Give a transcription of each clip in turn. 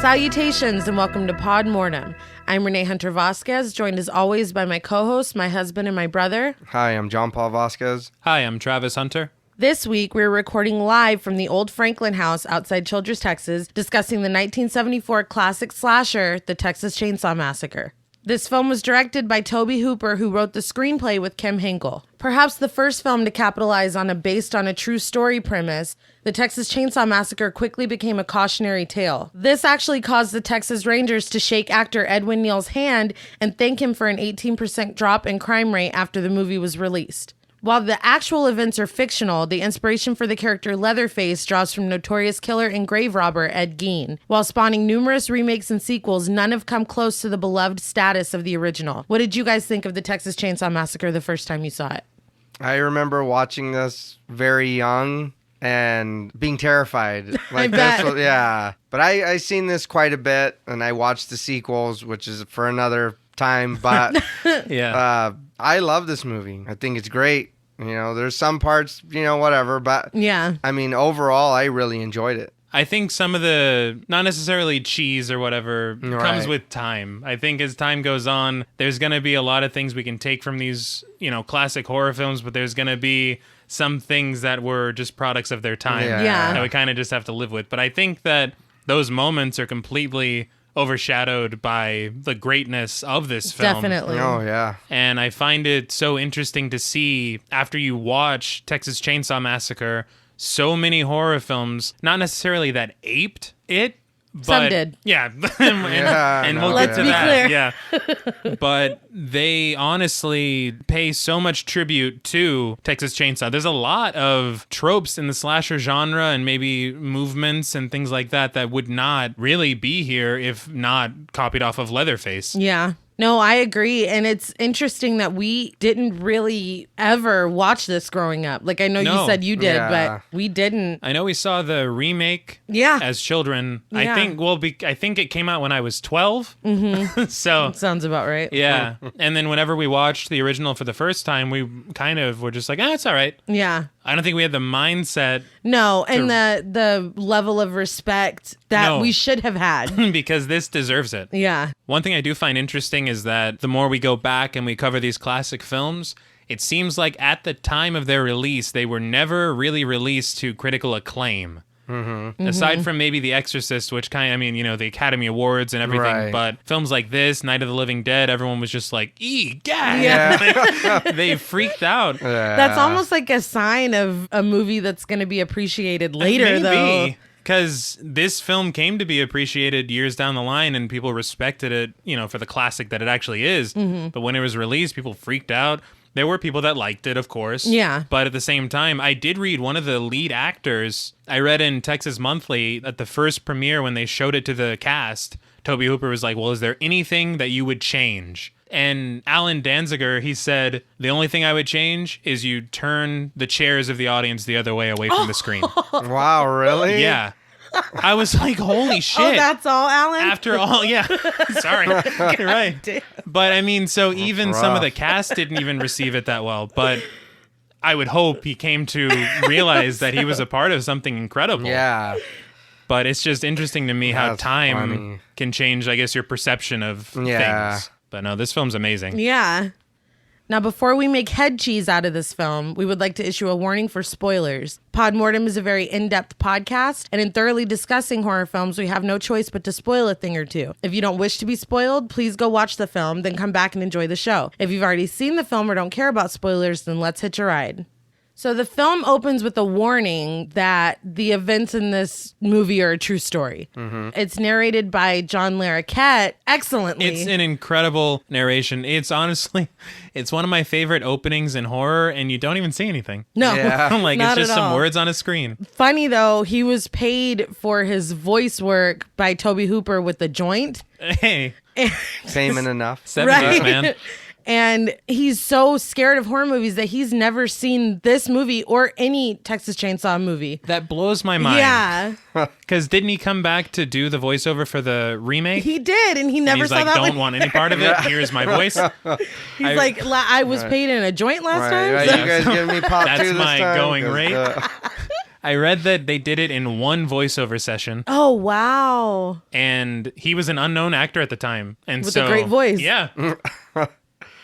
Salutations and welcome to Pod Mortem. I'm Reneé Hunter Vasquez, joined as always by my co-host, my husband, and my brother. Hi, I'm John Paul Vasquez. Hi, I'm Travis Hunter. This week, we're recording live from the old Franklin house outside Childress, Texas, discussing the 1974 classic slasher, The Texas Chain Saw Massacre. This film was directed by Tobe Hooper, who wrote the screenplay with Kim Henkel. Perhaps the first film to capitalize on a based on a true story premise, the Texas Chain Saw Massacre quickly became a cautionary tale. This actually caused the Texas Rangers to shake actor Edwin Neal's hand and thank him for an 18% drop in crime rate after the movie was released. While the actual events are fictional, the inspiration for the character Leatherface draws from notorious killer and grave robber Ed Gein. While spawning numerous remakes and sequels, none have come close to the beloved status of the original. What did you guys think of the Texas Chain Saw Massacre the first time you saw it? I remember watching this very young and being terrified. I bet. But I seen this quite a bit, and I watched the sequels, which is for another time. But I love this movie. I think it's great. You know, there's some parts, whatever. But yeah, I mean, overall, I really enjoyed it. I think some of the, not necessarily cheese or whatever, comes with time. I think as time goes on, there's going to be a lot of things we can take from these, classic horror films, but there's going to be some things that were just products of their time that we kind of just have to live with. But I think that those moments are completely overshadowed by the greatness of this film. Definitely. Oh, yeah. And I find it so interesting to see, after you watch Texas Chain Saw Massacre, so many horror films, not necessarily that aped it, but some did. Yeah. and we'll Let's get to be that. clear. Yeah. But they honestly pay so much tribute to Texas Chainsaw. There's a lot of tropes in the slasher genre and maybe movements and things like that would not really be here if not copied off of Leatherface. Yeah. No, I agree. And it's interesting that we didn't really ever watch this growing up. Like, I know you said you did, but we didn't. I know we saw the remake as children. Yeah. I think it came out when I was 12. Mm-hmm. So that sounds about right. Yeah. And then whenever we watched the original for the first time, we kind of were just like, it's all right. Yeah. I don't think we had the mindset. No, and the level of respect that we should have had. Because this deserves it. Yeah. One thing I do find interesting is that the more we go back and we cover these classic films, it seems like at the time of their release, they were never really released to critical acclaim. Mm-hmm. Aside from maybe The Exorcist, which the Academy Awards and everything, Right. But films like this, Night of the Living Dead, everyone was just like, gag! Yeah. They freaked out. That's almost like a sign of a movie that's going to be appreciated later, though. Because this film came to be appreciated years down the line and people respected it, for the classic that it actually is. Mm-hmm. But when it was released, people freaked out. There were people that liked it, of course. Yeah. But at the same time, I did read one of the lead actors. I read in Texas Monthly at the first premiere when they showed it to the cast, Tobe Hooper was like, well, is there anything that you would change? And Alan Danziger, he said, the only thing I would change is you turn the chairs of the audience the other way away from the screen. Wow, really? Yeah. I was like, holy shit. Oh, that's all, Alan? After all, yeah. Sorry. You're right. Damn. But I mean, so even some of the cast didn't even receive it that well. But I would hope he came to realize that he was a part of something incredible. Yeah. But it's just interesting to me how That's time funny. can change, I guess, your perception of things. But no, this film's amazing. Yeah. Now, before we make head cheese out of this film, we would like to issue a warning for spoilers. Podmortem is a very in-depth podcast, and in thoroughly discussing horror films, we have no choice but to spoil a thing or two. If you don't wish to be spoiled, please go watch the film, then come back and enjoy the show. If you've already seen the film or don't care about spoilers, then let's hitch a ride. So the film opens with a warning that the events in this movie are a true story. Mm-hmm. It's narrated by John Larroquette excellently. It's an incredible narration. It's honestly, it's one of my favorite openings in horror, and you don't even see anything. No, like not it's just at all. some words on a screen. Funny though, he was paid for his voice work by Tobe Hooper with The Joint. Hey, Payment enough. 70s, man. And he's so scared of horror movies that he's never seen this movie or any Texas Chainsaw movie. That blows my mind. Yeah. Because didn't he come back to do the voiceover for the remake? He did, and he never and he's saw like, that don't one. want any part of it. Here's my voice. He's like, I was paid in a joint last time. Right, So- you guys giving me pop That's two this my time? going 'Cause, rate. I read that they did it in one voiceover session. Oh, wow. And he was an unknown actor at the time. And With a great voice. Yeah. I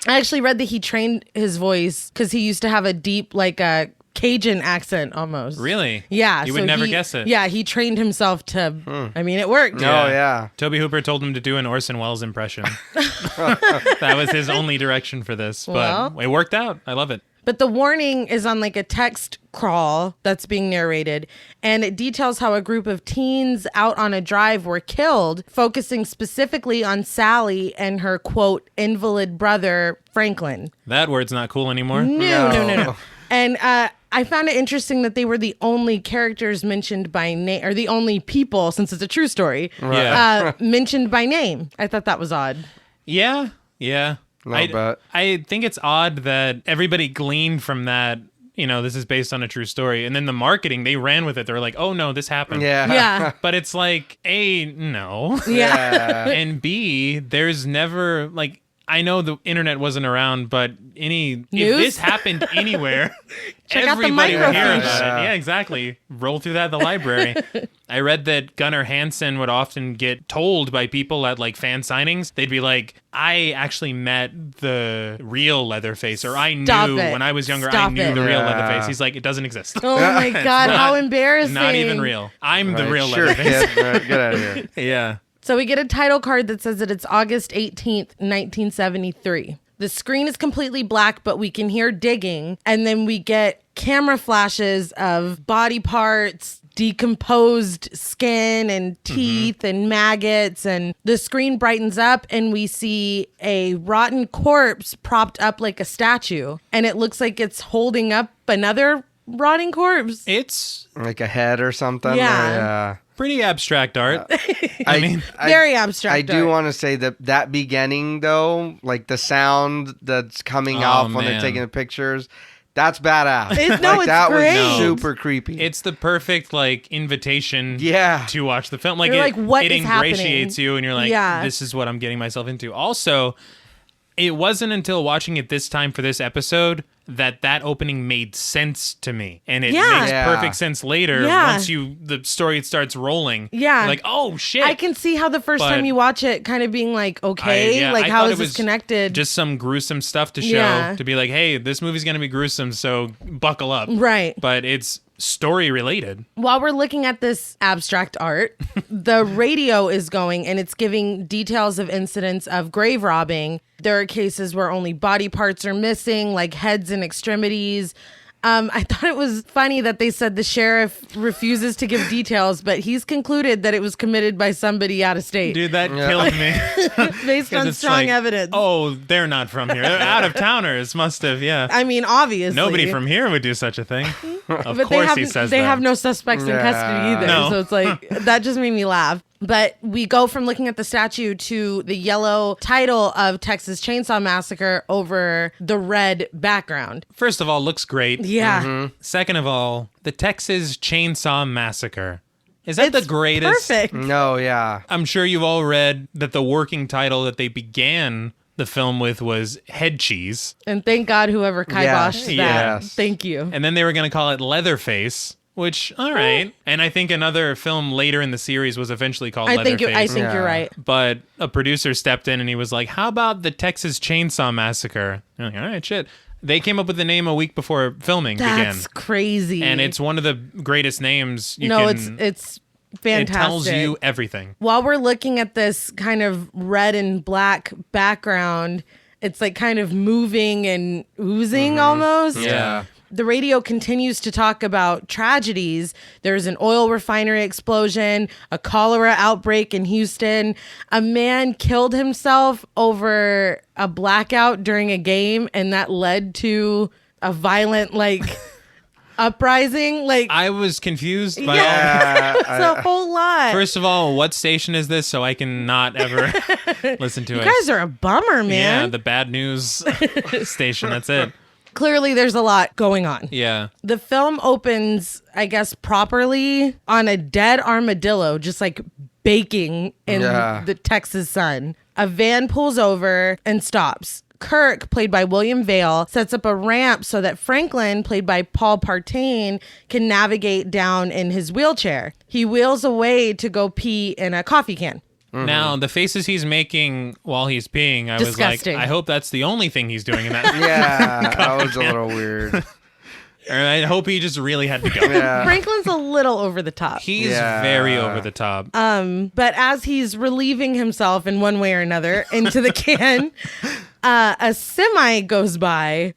actually read that he trained his voice because he used to have a deep, like a Cajun accent almost. Really? Yeah. You would never guess it. Yeah, he trained himself to, I mean, it worked. Oh, yeah. Tobe Hooper told him to do an Orson Welles impression. That was his only direction for this. But it worked out. I love it. But the warning is on like a text crawl that's being narrated, and it details how a group of teens out on a drive were killed, focusing specifically on Sally and her, quote, invalid brother, Franklin. That word's not cool anymore. No. And I found it interesting that they were the only characters mentioned by name, or the only people, since it's a true story, mentioned by name. I thought that was odd. Yeah. I think it's odd that everybody gleaned from that, this is based on a true story. And then the marketing, they ran with it. They were like, oh, no, this happened. Yeah. But it's like, A, no. Yeah. And B, there's never, like, I know the internet wasn't around, but if this happened anywhere, everybody would hear about it. Yeah, exactly. Roll through that at the library. I read that Gunnar Hansen would often get told by people at like fan signings, they'd be like, I actually met the real Leatherface, or I knew when I was younger, I knew the real Leatherface. He's like, it doesn't exist. Oh my God, how embarrassing. Not even real. I'm the real Leatherface. Kid. Get out of here. Yeah. So we get a title card that says that it's August 18th, 1973. The screen is completely black, but we can hear digging. And then we get camera flashes of body parts, decomposed skin and teeth and maggots. And the screen brightens up and we see a rotten corpse propped up like a statue. And it looks like it's holding up another rotting corpse. It's like a head or something. Yeah. Pretty abstract art. I mean, very abstract. I do want to say that beginning though, like the sound that's coming off when they're taking the pictures, that's badass. It's that great. was super creepy. It's the perfect like invitation to watch the film. Like you're like, what it is ingratiates happening? You and you're like, this is what I'm getting myself into. Also, it wasn't until watching it this time for this episode that opening made sense to me, and it makes perfect sense later once the story starts rolling. Yeah, like, oh shit! I can see how the first time you watch it, kind of being like, okay, how is this connected? Just some gruesome stuff to show to be like, hey, this movie's gonna be gruesome, so buckle up. Right, but it's story related. While we're looking at this abstract art, the radio is going and it's giving details of incidents of grave robbing. There are cases where only body parts are missing, like heads and extremities. I thought it was funny that they said the sheriff refuses to give details, but he's concluded that it was committed by somebody out of state. Dude, that killed me. Based on strong evidence. Oh, they're not from here. They're out of towners. Must have, I mean, obviously. Nobody from here would do such a thing. Of but course he says that. They have no suspects in custody either. No. So it's like, that just made me laugh. But we go from looking at the statue to the yellow title of Texas Chain Saw Massacre over the red background. First of all, looks great. Yeah. Mm-hmm. Second of all, the Texas Chain Saw Massacre. Is that the greatest? Perfect. No, yeah. I'm sure you've all read that the working title that they began the film with was Head Cheese. And thank God whoever kiboshed that. Yes. Thank you. And then they were going to call it Leatherface. Which, all right. And I think another film later in the series was eventually called Leatherface. I think you're right. But a producer stepped in and he was like, how about the Texas Chain Saw Massacre? And I'm like, all right, shit. They came up with the name a week before filming began. That's crazy. And it's one of the greatest names you can... it's fantastic. It tells you everything. While we're looking at this kind of red and black background, it's like kind of moving and oozing almost. Yeah. The radio continues to talk about tragedies. There's an oil refinery explosion, a cholera outbreak in Houston. A man killed himself over a blackout during a game, and that led to a violent, uprising. I was confused by it's a whole lot. First of all, what station is this so I can not ever listen to it? You guys are a bummer, man. Yeah, the bad news station. That's it. Clearly, there's a lot going on. Yeah. The film opens, I guess, properly on a dead armadillo, just like baking in the Texas sun. A van pulls over and stops. Kirk, played by William Vale, sets up a ramp so that Franklin, played by Paul Partain, can navigate down in his wheelchair. He wheels away to go pee in a coffee can. Mm-hmm. Now, the faces he's making while he's peeing, I Disgusting. was like, I hope that's the only thing he's doing in that. Yeah, that was a little weird. Or I hope he just really had to go. Yeah. Franklin's a little over the top. He's very over the top. But as he's relieving himself in one way or another into the can, a semi goes by.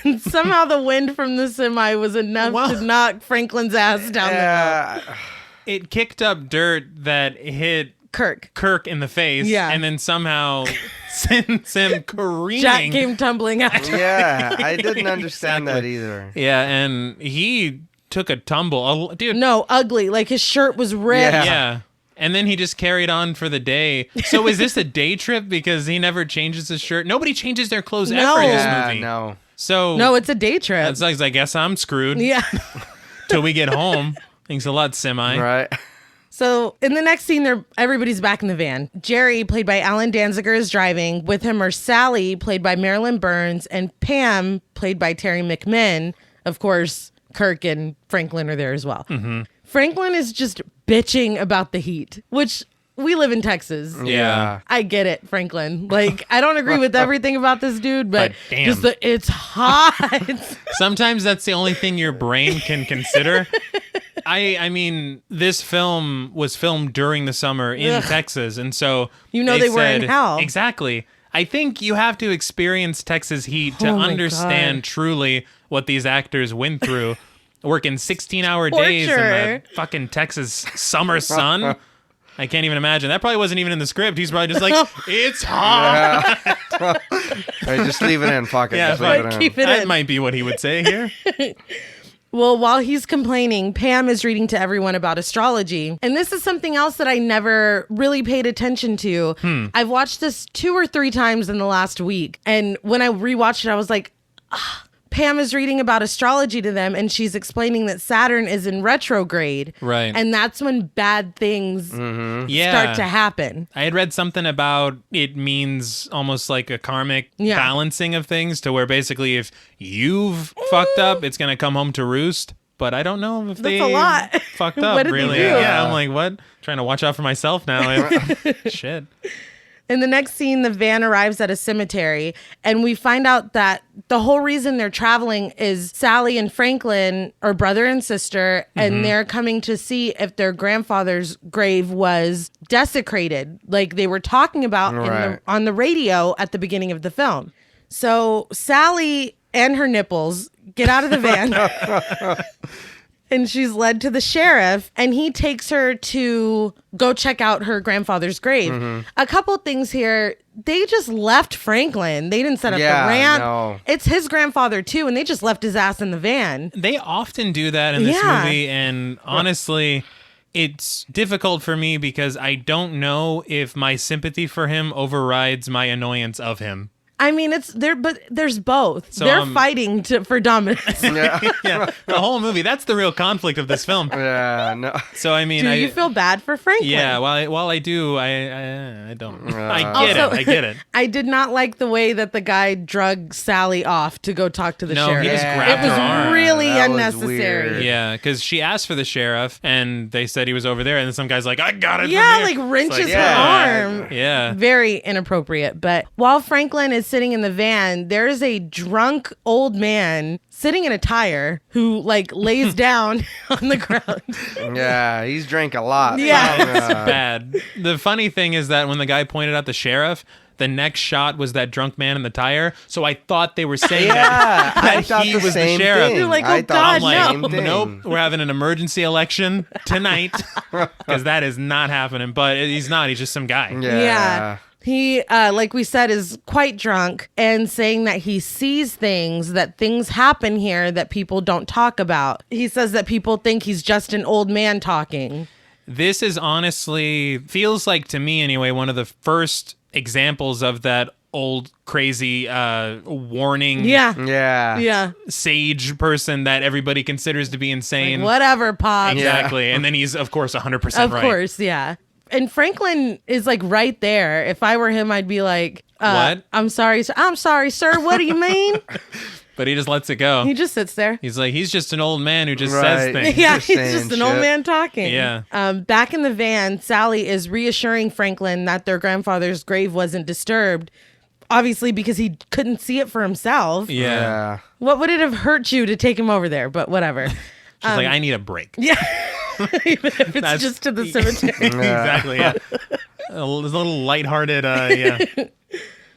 And somehow the wind from the semi was enough to knock Franklin's ass down the hill. It kicked up dirt that hit Kirk in the face, and then somehow sends him careening. Jack came tumbling after. Yeah, I didn't understand that either. Yeah, and he took a tumble. Dude. No, ugly. Like his shirt was ripped. Yeah. And then he just carried on for the day. So is this a day trip because he never changes his shirt? Nobody changes their clothes ever in this movie. No. So no, it's a day trip. It's like, I guess I'm screwed. Yeah. Till we get home. Thanks a lot, Semi. Right. So in the next scene, everybody's back in the van. Jerry, played by Alan Danziger, is driving. With him are Sally, played by Marilyn Burns, and Pam, played by Terry McMinn. Of course, Kirk and Franklin are there as well. Mm-hmm. Franklin is just bitching about the heat, which we live in Texas. Yeah. I get it, Franklin. Like, I don't agree with everything about this dude, but damn. just it's hot. Sometimes that's the only thing your brain can consider. I mean, this film was filmed during the summer in Texas, and so they were in hell. Exactly. I think you have to experience Texas heat to understand truly what these actors went through. Working 16-hour days in the fucking Texas summer sun. I can't even imagine. That probably wasn't even in the script. He's probably just like, it's hot. Yeah. Hey, just leave it in. Fuck it. Yeah, just leave it in. Keep it That in. might be what he would say here. Well, while he's complaining, Pam is reading to everyone about astrology. And this is something else that I never really paid attention to. I've watched this 2 or 3 times in the last week. And when I rewatched it, I was like, Pam is reading about astrology to them, and she's explaining that Saturn is in retrograde. Right. And that's when bad things start to happen. I had read something about it means almost like a karmic balancing of things to where basically if you've fucked up, it's going to come home to roost. But I don't know if they fucked up, What did really. they do? Yeah, I'm like, what? Trying to watch out for myself now. Shit. In the next scene, the van arrives at a cemetery, and we find out that the whole reason they're traveling is Sally and Franklin are brother and sister, and they're coming to see if their grandfather's grave was desecrated, like they were talking about on the radio at the beginning of the film. So Sally and her nipples get out of the van. And she's led to the sheriff, and he takes her to go check out her grandfather's grave. A couple things here. They just left Franklin. They didn't set up the ramp. No. It's his grandfather, too, and they just left his ass in the van. They often do that in this movie, and honestly, it's difficult for me because I don't know if my sympathy for him overrides my annoyance of him. I mean, it's there, but there's both. So, they're fighting for dominance. Yeah, the whole movie. That's the real conflict of this film. Yeah, no. So I mean, Do you feel bad for Franklin? Yeah, while I do, I don't. I get it. I did not like the way that the guy drug Sally off to go talk to the sheriff. He just grabbed her arm. It was really That was unnecessary. weird. Yeah, because she asked for the sheriff, and they said he was over there, and then some guy's like, "I got it." Yeah, from here. like wrenches It's her arm. Yeah. Very inappropriate. But while Franklin is sitting in the van, there is a drunk old man sitting in a tire who like lays down on the ground. Yeah, he's drank a lot. Yeah. It's bad. The funny thing is that when the guy pointed out the sheriff, the next shot was that drunk man in the tire. So I thought they were saying that I thought he the was same the sheriff. thing. You're like, oh, I God, thought the no. same thing. Nope, we're having an emergency election tonight because that is not happening. But he's not. He's just some guy. Yeah. He, like we said, is quite drunk and saying that he sees things, that things happen here that people don't talk about. He says that people think he's just an old man talking. This is honestly, feels like to me anyway, one of the first examples of that old crazy warning Yeah. sage person that everybody considers to be insane. Like, whatever, Pop. Exactly. And then he's, of course, 100% right. Of course, yeah. And Franklin is like right there. If I were him, I'd be like, what? I'm sorry, sir. What do you mean? But he just lets it go. He just sits there. He's like, he's just an old man who just says things. Yeah, Just he's saying just an old shit. man talking. Yeah. Back in the van, Sally is reassuring Franklin that their grandfather's grave wasn't disturbed, obviously because he couldn't see it for himself. Yeah. What would it have hurt you to take him over there? But whatever. She's like, I need a break. Yeah. Even if it's just to the cemetery. Exactly, yeah. A little lighthearted, yeah.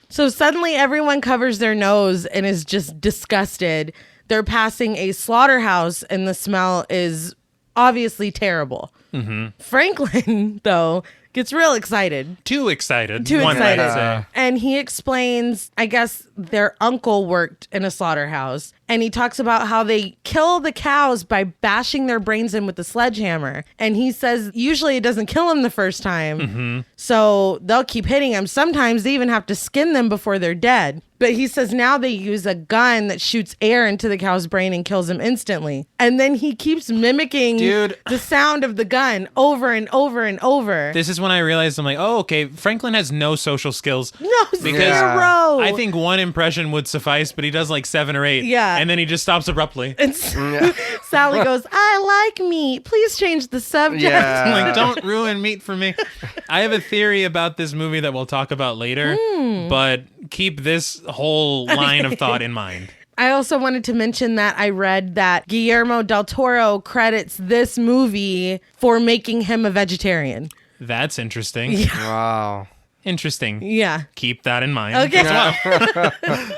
So suddenly everyone covers their nose and is just disgusted. They're passing a slaughterhouse and the smell is obviously terrible. Mm-hmm. Franklin, though, gets real excited. Too excited. One might excited. say. And he explains, I guess their uncle worked in a slaughterhouse. And he talks about how they kill the cows by bashing their brains in with a sledgehammer. And he says usually it doesn't kill them the first time. Mm-hmm. So they'll keep hitting them. Sometimes they even have to skin them before they're dead. But he says now they use a gun that shoots air into the cow's brain and kills him instantly. And then he keeps mimicking the sound of the gun over and over and over. This is when I realized, I'm like, oh, okay, Franklin has no social skills. No, zero. I think one impression would suffice, but he does like 7 or 8. Yeah. And then he just stops abruptly. And Sally goes, I like meat. Please change the subject. Yeah. I'm like, don't ruin meat for me. I have a theory about this movie that we'll talk about later, but keep this whole line of thought in mind. I also wanted to mention that I read that Guillermo del Toro credits this movie for making him a vegetarian. That's interesting. Yeah. Wow. Interesting. Yeah. Keep that in mind. Okay. As well.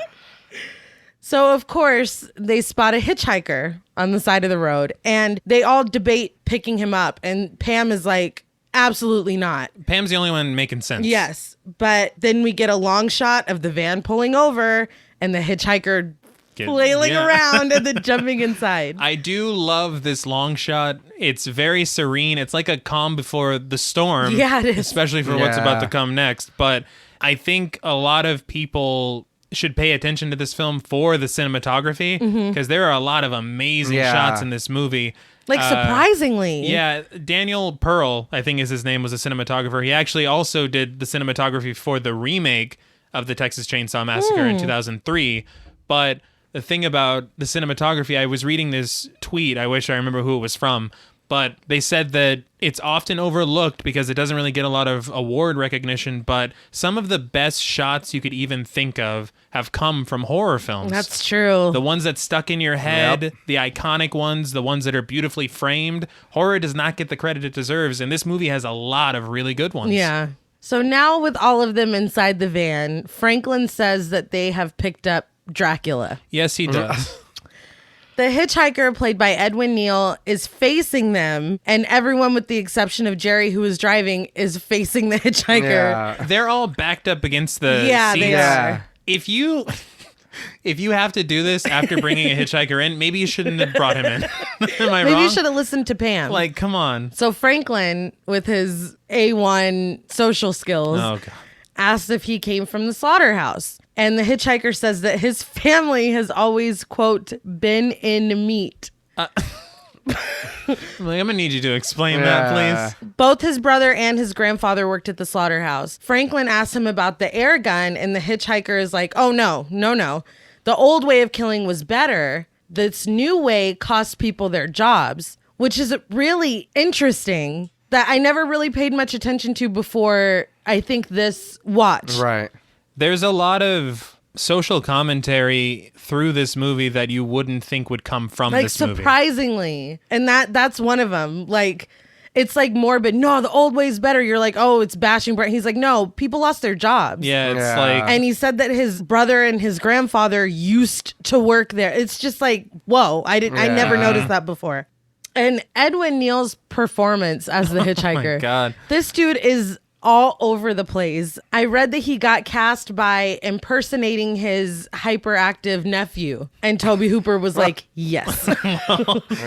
So, of course, they spot a hitchhiker on the side of the road and they all debate picking him up. And Pam is like, absolutely not. Pam's the only one making sense. Yes. But then we get a long shot of the van pulling over and the hitchhiker flailing around and then jumping inside. I do love this long shot. It's very serene. It's like a calm before the storm. Yeah, it is. Especially for what's about to come next. But I think a lot of people should pay attention to this film for the cinematography because there are a lot of amazing shots in this movie. Like, surprisingly. Yeah, Daniel Pearl, I think is his name, was a cinematographer. He actually also did the cinematography for the remake of the Texas Chain Saw Massacre in 2003. But the thing about the cinematography, I was reading this tweet. I wish I remember who it was from. But they said that it's often overlooked because it doesn't really get a lot of award recognition. But some of the best shots you could even think of have come from horror films. That's true. The ones that stuck in your head, the iconic ones, the ones that are beautifully framed. Horror does not get the credit it deserves. And this movie has a lot of really good ones. Yeah. So now with all of them inside the van, Franklin says that they have picked up Dracula. Yes, he does. The hitchhiker, played by Edwin Neal, is facing them, and everyone with the exception of Jerry, who is driving, is facing the hitchhiker. Yeah. They're all backed up against the seats. They are. If you have to do this after bringing a hitchhiker in, maybe you shouldn't have brought him in. Am I wrong? Maybe you should have listened to Pam. Like, come on. So Franklin, with his A1 social skills, Oh, God. asked if he came from the slaughterhouse. And the hitchhiker says that his family has always, quote, been in meat. I'm going to need you to explain that, please. Both his brother and his grandfather worked at the slaughterhouse. Franklin asked him about the air gun, and the hitchhiker is like, oh, no. The old way of killing was better. This new way cost people their jobs, which is really interesting that I never really paid much attention to before I think this watch. Right. There's a lot of social commentary through this movie that you wouldn't think would come from this movie. Surprisingly. And that's one of them. Like, it's like morbid. No, the old way's better. You're like, oh, it's bashing. He's like, no, people lost their jobs. Yeah, it's like... And he said that his brother and his grandfather used to work there. It's just like, whoa, I never noticed that before. And Edwin Neal's performance as the hitchhiker. Oh my God. This dude is all over the place. I read that he got cast by impersonating his hyperactive nephew. And Tobe Hooper was like, yes.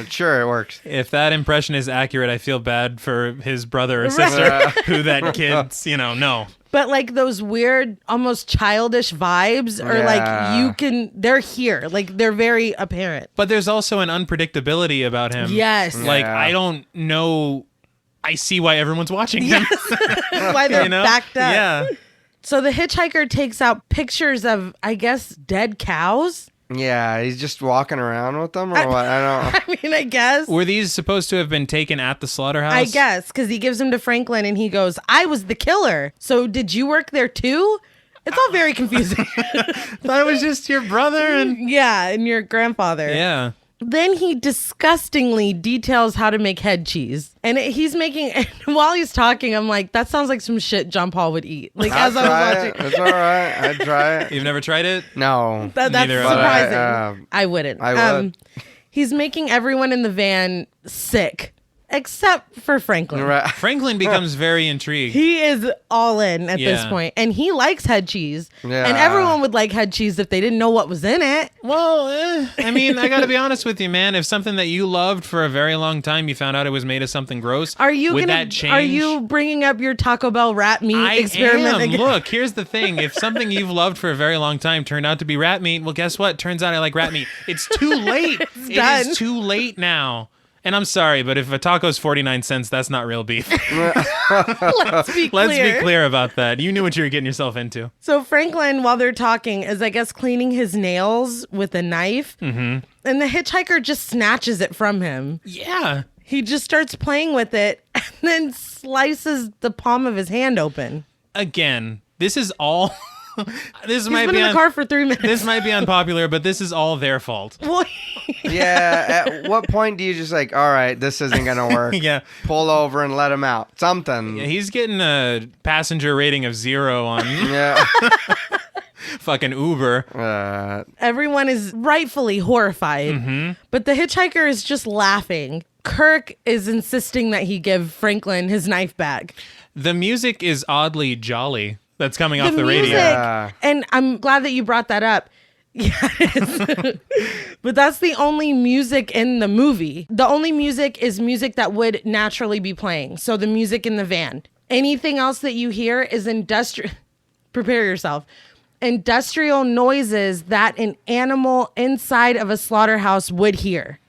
Sure, it works. If that impression is accurate, I feel bad for his brother or sister who that kid's, no. But like those weird, almost childish vibes are like, they're here. Like they're very apparent. But there's also an unpredictability about him. Yes. Like, I don't know. I see why everyone's watching them. Why they're backed up. Yeah. So the hitchhiker takes out pictures of, I guess, dead cows. Yeah, he's just walking around with them, or what? I don't. I mean, I guess. Were these supposed to have been taken at the slaughterhouse? I guess, because he gives them to Franklin and he goes, I was the killer. So did you work there too? It's all very confusing. Thought it was just your brother and... Yeah, and your grandfather. Yeah. Then he disgustingly details how to make head cheese. And he's making, and while he's talking, I'm like, that sounds like some shit John Paul would eat. Like, as I was watching. It's all right. I'd try it. You've never tried it? No. That's Neither have surprising. I wouldn't. I would. He's making everyone in the van sick, except for Franklin. Right. Franklin becomes very intrigued. He is all in at this point, and he likes head cheese. Yeah. And everyone would like head cheese if they didn't know what was in it. Well, I mean, I got to be honest with you, man. If something that you loved for a very long time, you found out it was made of something gross, that change? Are you bringing up your Taco Bell rat meat experiment again? Look, here's the thing. If something you've loved for a very long time turned out to be rat meat, well, guess what? Turns out I like rat meat. It's too late. It is too late now. And I'm sorry, but if a taco's 49 cents, that's not real beef. Let's be clear about that. You knew what you were getting yourself into. So Franklin, while they're talking, is, I guess, cleaning his nails with a knife. Mm-hmm. And the hitchhiker just snatches it from him. Yeah. He just starts playing with it and then slices the palm of his hand open. Again, this is all... He's been in the car for 3 minutes. This might be unpopular, but this is all their fault. Well, yeah. At what point do you just like, all right, this isn't gonna work? Yeah. Pull over and let him out. Something. Yeah, he's getting a passenger rating of 0 on fucking Uber. Everyone is rightfully horrified, but the hitchhiker is just laughing. Kirk is insisting that he give Franklin his knife back. The music is oddly jolly. That's coming off the music, radio. Yeah. And I'm glad that you brought that up. Yeah, it is. But that's the only music in the movie. The only music is music that would naturally be playing. So the music in the van. Anything else that you hear is industrial. Prepare yourself. Industrial noises that an animal inside of a slaughterhouse would hear.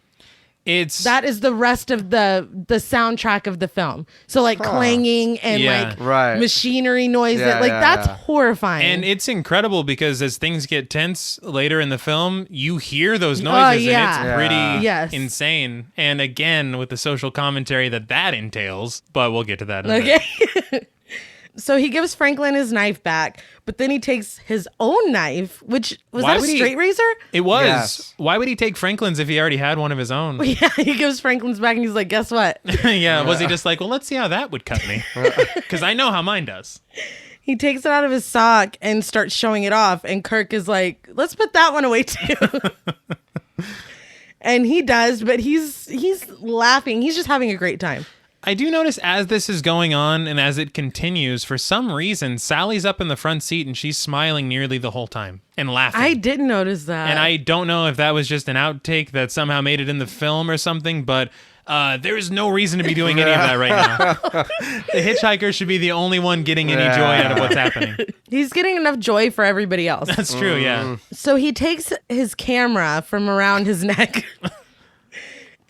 That is the rest of the soundtrack of the film. So like clanging and machinery noises. That's horrifying. And it's incredible because as things get tense later in the film, you hear those noises and it's pretty insane. And again, with the social commentary that entails, but we'll get to that in a bit. So he gives Franklin his knife back, but then he takes his own knife, which was that a straight razor? It was. Yes. Why would he take Franklin's if he already had one of his own? Yeah, he gives Franklin's back and he's like, guess what? Was he just like, well, let's see how that would cut me? Because I know how mine does. He takes it out of his sock and starts showing it off. And Kirk is like, let's put that one away too. And he does, but he's laughing. He's just having a great time. I do notice as this is going on and as it continues, for some reason, Sally's up in the front seat and she's smiling nearly the whole time and laughing. I didn't notice that. And I don't know if that was just an outtake that somehow made it in the film or something, but there is no reason to be doing any of that right now. The hitchhiker should be the only one getting any joy out of what's happening. He's getting enough joy for everybody else. That's true, yeah. So he takes his camera from around his neck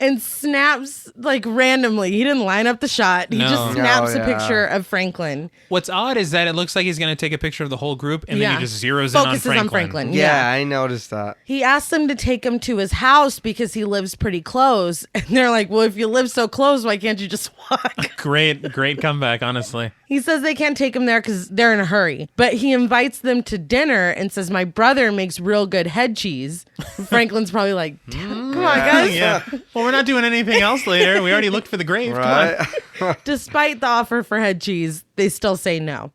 and snaps like randomly. He didn't line up the shot. He just snaps a picture of Franklin. What's odd is that it looks like he's going to take a picture of the whole group and then he just zeroes in on Franklin. Yeah, I noticed that. He asks them to take him to his house because he lives pretty close. And they're like, well, if you live so close, why can't you just walk? Great comeback, honestly. He says they can't take him there because they're in a hurry. But he invites them to dinner and says, my brother makes real good head cheese. Franklin's probably like, come on, guys. Yeah. Well, we're not doing anything else later. We already looked for the grave. Right. Come on. Despite the offer for head cheese, they still say no.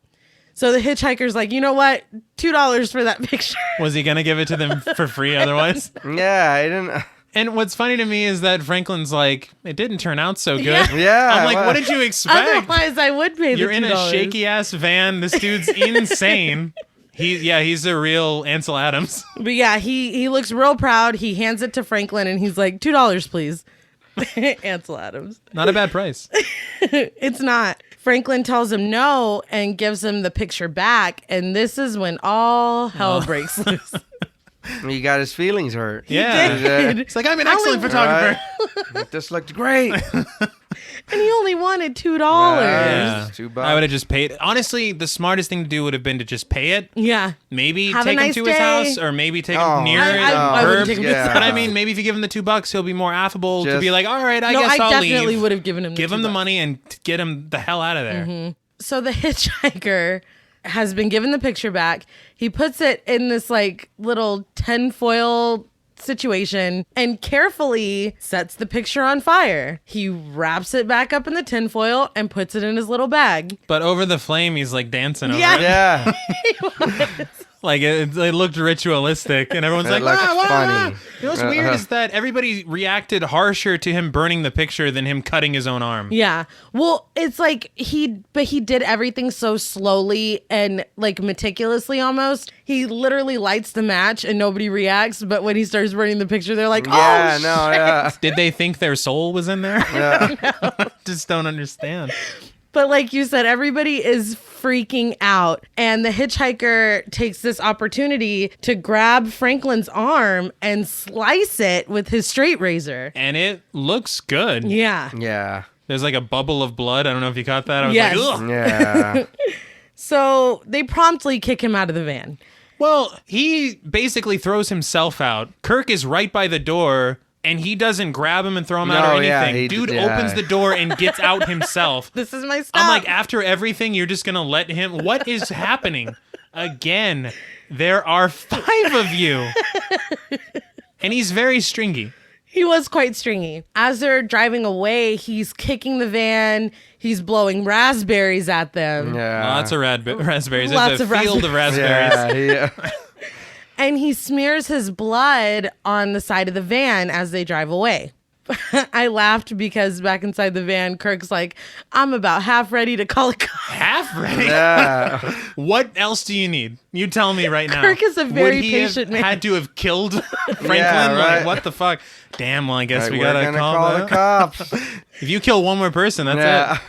So the hitchhiker's like, you know what? $2 for that picture. Was he going to give it to them for free otherwise? Yeah, I didn't... And what's funny to me is that Franklin's like, it didn't turn out so good. Yeah. I'm like, what did you expect? Otherwise, I would pay the $2. You're in a shaky ass van. This dude's insane. He's a real Ansel Adams. But yeah, he looks real proud. He hands it to Franklin and he's like, $2, please. Ansel Adams. Not a bad price. It's not. Franklin tells him no and gives him the picture back. And this is when all hell breaks loose. He got his feelings hurt. Yeah. It's like, I'm an excellent photographer. Right. This looked great. And he only wanted $2. Yeah. $2. I would have just paid. Honestly, the smartest thing to do would have been to just pay it. Yeah. Maybe Have a take him nice to his day. house, or maybe take him near I wouldn't take him to his But I mean, maybe if you give him the $2, he'll be more affable to be like, all right, I guess I'll definitely leave. would have given him Give him the money and get him the hell out of there. Mm-hmm. So the hitchhiker has been given the picture back. He puts it in this like little tinfoil situation and carefully sets the picture on fire. He wraps it back up in the tinfoil and puts it in his little bag. But over the flame, he's like dancing over it. Yeah. Like it looked ritualistic, and everyone's like, funny. You know what's weird is that everybody reacted harsher to him burning the picture than him cutting his own arm. Yeah. Well, it's like he did everything so slowly and like meticulously almost. He literally lights the match and nobody reacts, but when he starts burning the picture, they're like, Yeah, oh, no, shit. yeah. Did they think their soul was in there? Yeah. Just don't understand. But like you said, everybody is freaking out. And the hitchhiker takes this opportunity to grab Franklin's arm and slice it with his straight razor. And it looks good. Yeah. Yeah. There's like a bubble of blood. I don't know if you caught that. I was Yes. like, ugh. Yeah. So they promptly kick him out of the van. Well, he basically throws himself out. Kirk is right by the door, and he doesn't grab him and throw him out or No, yeah, anything. Dude opens the door and gets out himself. This is my stuff. I'm like, after everything, you're just going to let him? What is happening? Again, there are 5 of you. And he's very stringy. He was quite stringy. As they're driving away, he's kicking the van. He's blowing raspberries at them. Yeah. Lots of raspberries. Lots There's a of field of raspberries. Yeah. And he smears his blood on the side of the van as they drive away. I laughed because back inside the van, Kirk's like, I'm about half ready to call a cop. Half ready? Yeah. What else do you need? You tell me right now. Kirk is a very Would he patient have man. had to have killed Franklin? Yeah, right. Like, what the fuck? Damn, well, I guess Like, we we're gotta gonna call the cops. If you kill one more person, that's Yeah. it.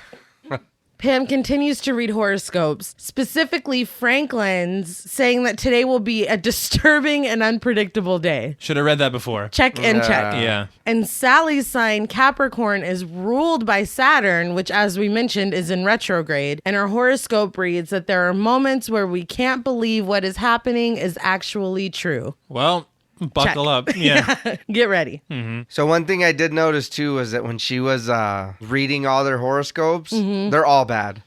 Pam continues to read horoscopes, specifically Franklin's, saying that today will be a disturbing and unpredictable day. Should have read that before. Check and check. Yeah. And Sally's sign, Capricorn, is ruled by Saturn, which, as we mentioned, is in retrograde. And her horoscope reads that there are moments where we can't believe what is happening is actually true. Well, buckle up. Yeah. Get ready. So one thing I did notice too was that when she was reading all their horoscopes, they're all bad.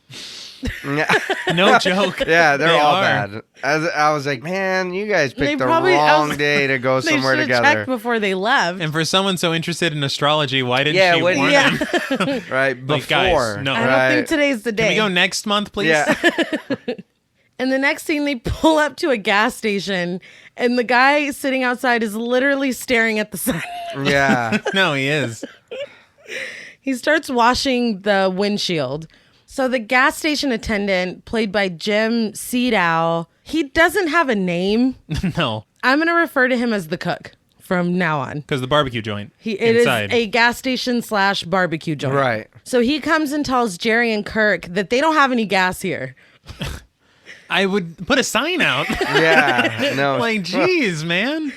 No joke. Yeah, they're They all are. bad. I was like, man, you guys They picked the probably- wrong day to go They somewhere should have together. checked before they left. And for someone so interested in astrology, why didn't Yeah, she what- warn yeah. them? Right Like, before. guys, no. I don't think today's the day. Can we go next month, please? Yeah. And the next scene, they pull up to a gas station, and the guy sitting outside is literally staring at the sun. Yeah. No, he is. He starts washing the windshield. So the gas station attendant, played by Jim Seedow, he doesn't have a name. No, I'm going to refer to him as the cook from now on. because the barbecue joint It is inside. a gas station / barbecue joint. Right. So he comes and tells Jerry and Kirk that they don't have any gas here. I would put a sign out. Yeah. No. Like, geez, man.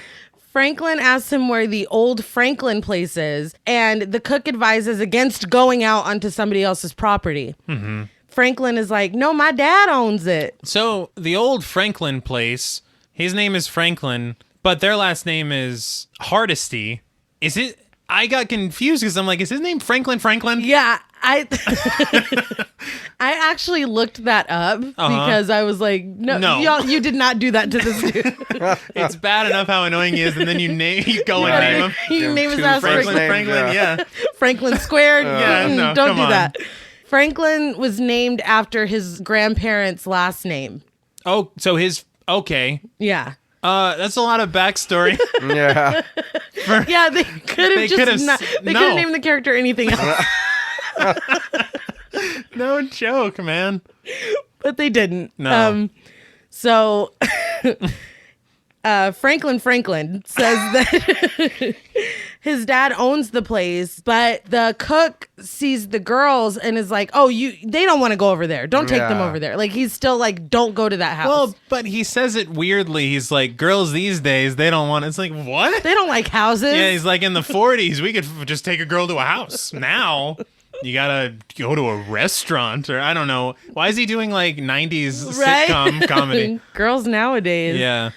Franklin asks him where the old Franklin place is, and the cook advises against going out onto somebody else's property. Mm-hmm. Franklin is like, no, my dad owns it. So the old Franklin place, his name is Franklin, but their last name is Hardesty. Is it? I got confused because I'm like, is his name Franklin? Yeah, I actually looked that up because I was like, no. Y'all, you did not do that to this dude. It's bad enough how annoying he is, and then you go and name him. You name his Two ass first Franklin, names, Franklin, yeah. Franklin Squared. Yeah, no, Don't come do on. that. Franklin was named after his grandparents' last name. Oh, so okay. Yeah. That's a lot of backstory. Yeah. Yeah, they could They have could've just not, s- they no. could have named the character anything else, No joke, man. but they didn't. No. So Franklin says that his dad owns the place, but the cook sees the girls and is like, "Oh, they don't want to go over there. Don't take them Yeah. over there." Like he's still like, "Don't go to that house." Well, but he says it weirdly. He's like, girls these days, they don't want. It's like, what? they don't like houses. Yeah, he's like, in the 40s, we could just take a girl to a house. Now, You gotta go to a restaurant, or I don't know. Why is he doing like 90s Right? sitcom comedy? Girls nowadays. Yeah.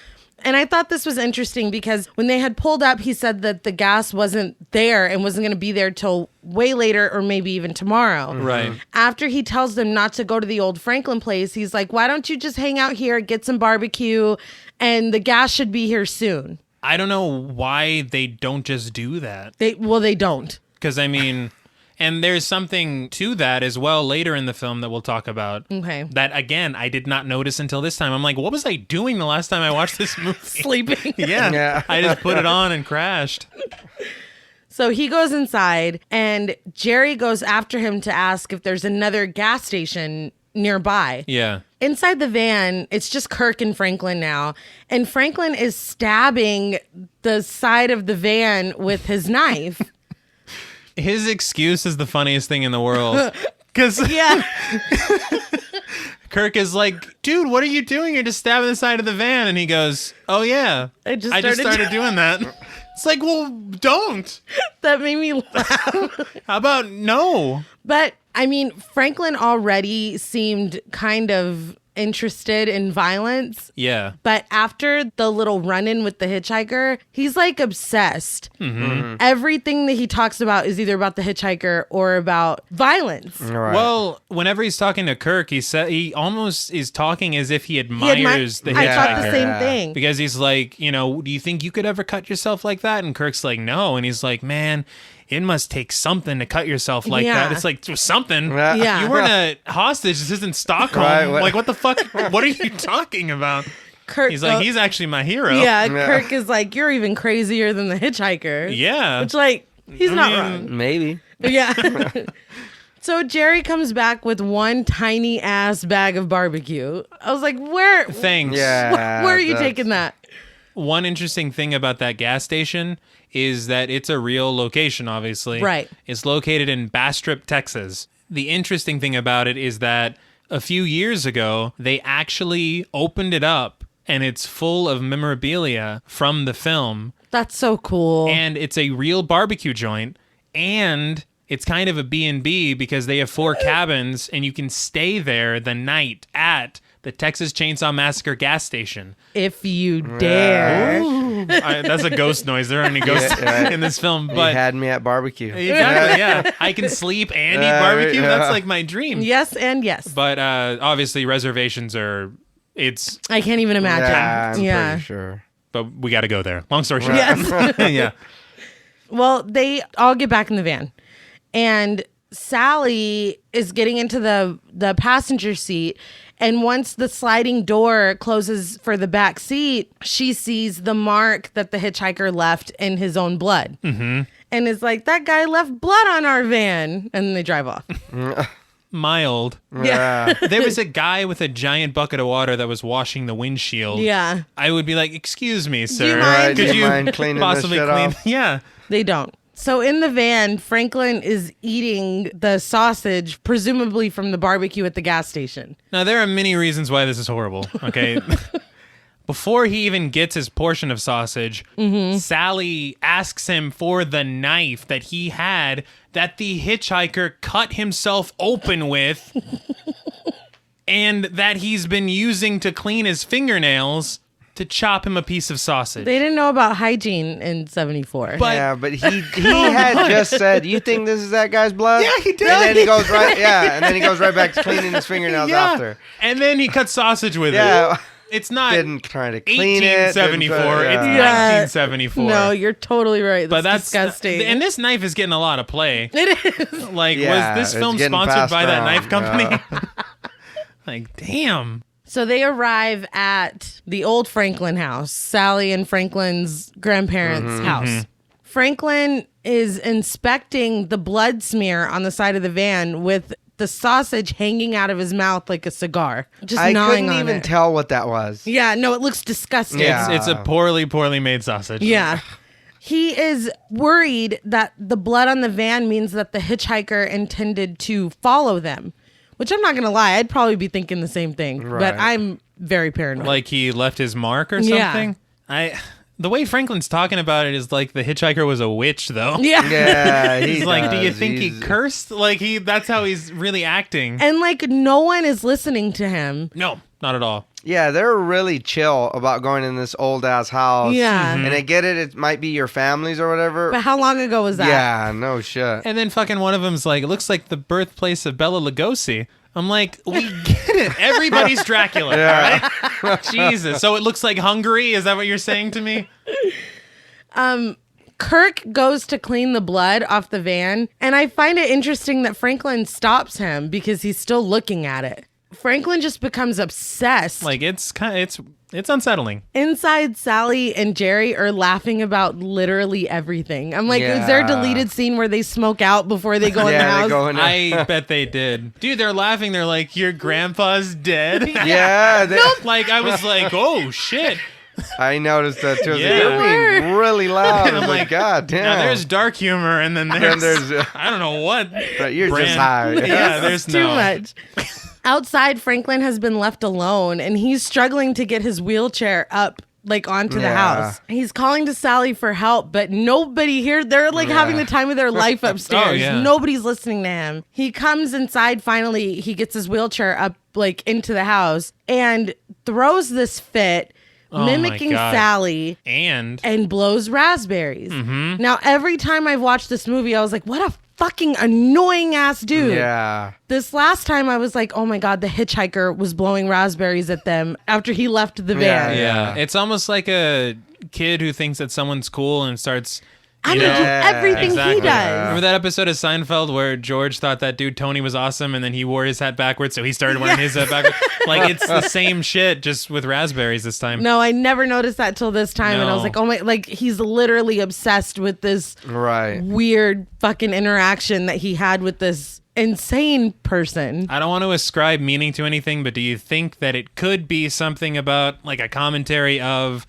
And I thought this was interesting because when they had pulled up, he said that the gas wasn't there and wasn't going to be there till way later or maybe even tomorrow. Right. After he tells them not to go to the old Franklin place, he's like, why don't you just hang out here, get some barbecue, and the gas should be here soon. I don't know why they don't just do that. They don't. Because, I mean, and there's something to that as well later in the film that we'll talk about. Okay. That, again, I did not notice until this time. I'm like, what was I doing the last time I watched this movie? Sleeping. Yeah. I just put it on and crashed. So he goes inside, and Jerry goes after him to ask if there's another gas station nearby. Yeah. Inside the van, it's just Kirk and Franklin now. And Franklin is stabbing the side of the van with his knife. His excuse is the funniest thing in the world. Because Yeah. Kirk is like, dude, what are you doing? You're just stabbing the side of the van. And he goes, oh, yeah. I just started doing that. It's like, well, don't. That made me laugh. How about no? But, I mean, Franklin already seemed kind of interested in violence. Yeah. But after the little run-in with the hitchhiker, he's like obsessed. Mm-hmm. Everything that he talks about is either about the hitchhiker or about violence. Right. Well, whenever he's talking to Kirk, he almost is talking as if he admires the hitchhiker. I thought the same thing. Because he's like, you know, do you think you could ever cut yourself like that? And Kirk's like, no. And he's like, man, it must take something to cut yourself like Yeah. that. It's like, something. Yeah. You weren't a hostage. This isn't Stockholm. Right, like, what the fuck? What are you talking about? Kirk, He's like, he's actually my hero. yeah, Kirk is like, you're even crazier than the hitchhiker. Yeah. Which, like, he's not mean, wrong. Maybe. Yeah. So Jerry comes back with one tiny ass bag of barbecue. I was like, where? Thanks. Yeah. Where are you that's- taking that? One interesting thing about that gas station is that it's a real location, obviously. Right. It's located in Bastrop, Texas. The interesting thing about it is that a few years ago, they actually opened it up, and it's full of memorabilia from the film. That's so cool. And it's a real barbecue joint, and it's kind of a B&B because they have 4 cabins, and you can stay there the night at the Texas Chain Saw Massacre gas station. If you dare. That's a ghost noise. There aren't any ghosts in this film, You but had me at barbecue. exactly, yeah. I can sleep and eat barbecue. Yeah. That's like my dream. Yes and yes. But obviously, reservations are. It's. I can't even imagine. Yeah, I'm pretty sure. But we got to go there. Long story short. Yes. Yeah. Well, they all get back in the van, and Sally is getting into the passenger seat. And once the sliding door closes for the back seat, she sees the mark that the hitchhiker left in his own blood. Mm-hmm. And is like, that guy left blood on our van. And then they drive off. Mild. Yeah. There was a guy with a giant bucket of water that was washing the windshield. Yeah. I would be like, excuse me, sir. you mind? Right, do Could you mind cleaning possibly this shit clean? off? Yeah. They don't. So in the van, Franklin is eating the sausage, presumably from the barbecue at the gas station. Now, there are many reasons why this is horrible, okay? Before he even gets his portion of sausage, Sally asks him for the knife that he had that the hitchhiker cut himself open with and that he's been using to clean his fingernails to chop him a piece of sausage. They didn't know about hygiene in 74. But Yeah, but he had just said, "You think this is that guy's blood?" Yeah, he did. And then he goes right, and then he goes right back to cleaning his fingernails after. And then he cuts sausage with Yeah. it. It's not Didn't try to clean it. 1874. It's Yeah. 1974. No, you're totally right. But That's disgusting. And this knife is getting a lot of play. It is. Like, Yeah, was this it's film getting sponsored passed by that around. knife company? Yeah. Like, damn. So they arrive at the old Franklin house, Sally and Franklin's grandparents' house. Franklin is inspecting the blood smear on the side of the van with the sausage hanging out of his mouth like a cigar. Just I gnawing couldn't on even it. tell what that was. Yeah, no, it looks disgusting. Yeah. It's a poorly made sausage. Yeah. He is worried that the blood on the van means that the hitchhiker intended to follow them, which I'm not going to lie, I'd probably be thinking the same thing, but Right. I'm very paranoid. Like he left his mark or Yeah. something. The way Franklin's talking about it is like the hitchhiker was a witch, though. Yeah, he's like, do you think he cursed? Like, that's how he's really acting. And like, no one is listening to him. No, not at all. Yeah, they're really chill about going in this old ass house. Yeah. And I get it. It might be your families or whatever. But how long ago was that? Yeah, no shit. And then fucking one of them's like, it looks like the birthplace of Bela Lugosi. I'm like, we get it. Everybody's Dracula, right? Jesus. So it looks like Hungary? Is that what you're saying to me? Kirk goes to clean the blood off the van, and I find it interesting that Franklin stops him because he's still looking at it. Franklin just becomes obsessed. Like, it's unsettling. Inside, Sally and Jerry are laughing about literally everything. I'm like, is there a deleted scene where they smoke out before they go in the house? I bet they did. Dude, they're laughing. They're like, your grandpa's dead? Yeah. Like, I was like, oh, shit. I noticed that too. Yeah. You're being really loud. I'm like, God damn. Now there's dark humor, and then there's I don't know what. You're just high. Yeah, there's too much. Outside, Franklin has been left alone, and he's struggling to get his wheelchair up, like, onto the house. He's calling to Sally for help, but nobody here. They're, like, having the time of their life upstairs. Oh, yeah. Nobody's listening to him. He comes inside, finally. He gets his wheelchair up, like, into the house, and throws this fit, mimicking Sally, and blows raspberries. Mm-hmm. Now, every time I've watched this movie, I was like, what a fucking annoying ass dude. Yeah. This last time I was like, oh my God, the hitchhiker was blowing raspberries at them after he left the van. Yeah. It's almost like a kid who thinks that someone's cool and starts... I'm gonna do everything he does. Remember that episode of Seinfeld where George thought that dude Tony was awesome and then he wore his hat backwards, so he started wearing his hat backwards? Like, it's the same shit, just with raspberries this time. No, I never noticed that till this time, and I was like, oh my, like, he's literally obsessed with this weird fucking interaction that he had with this insane person. I don't want to ascribe meaning to anything, but do you think that it could be something about, like, a commentary of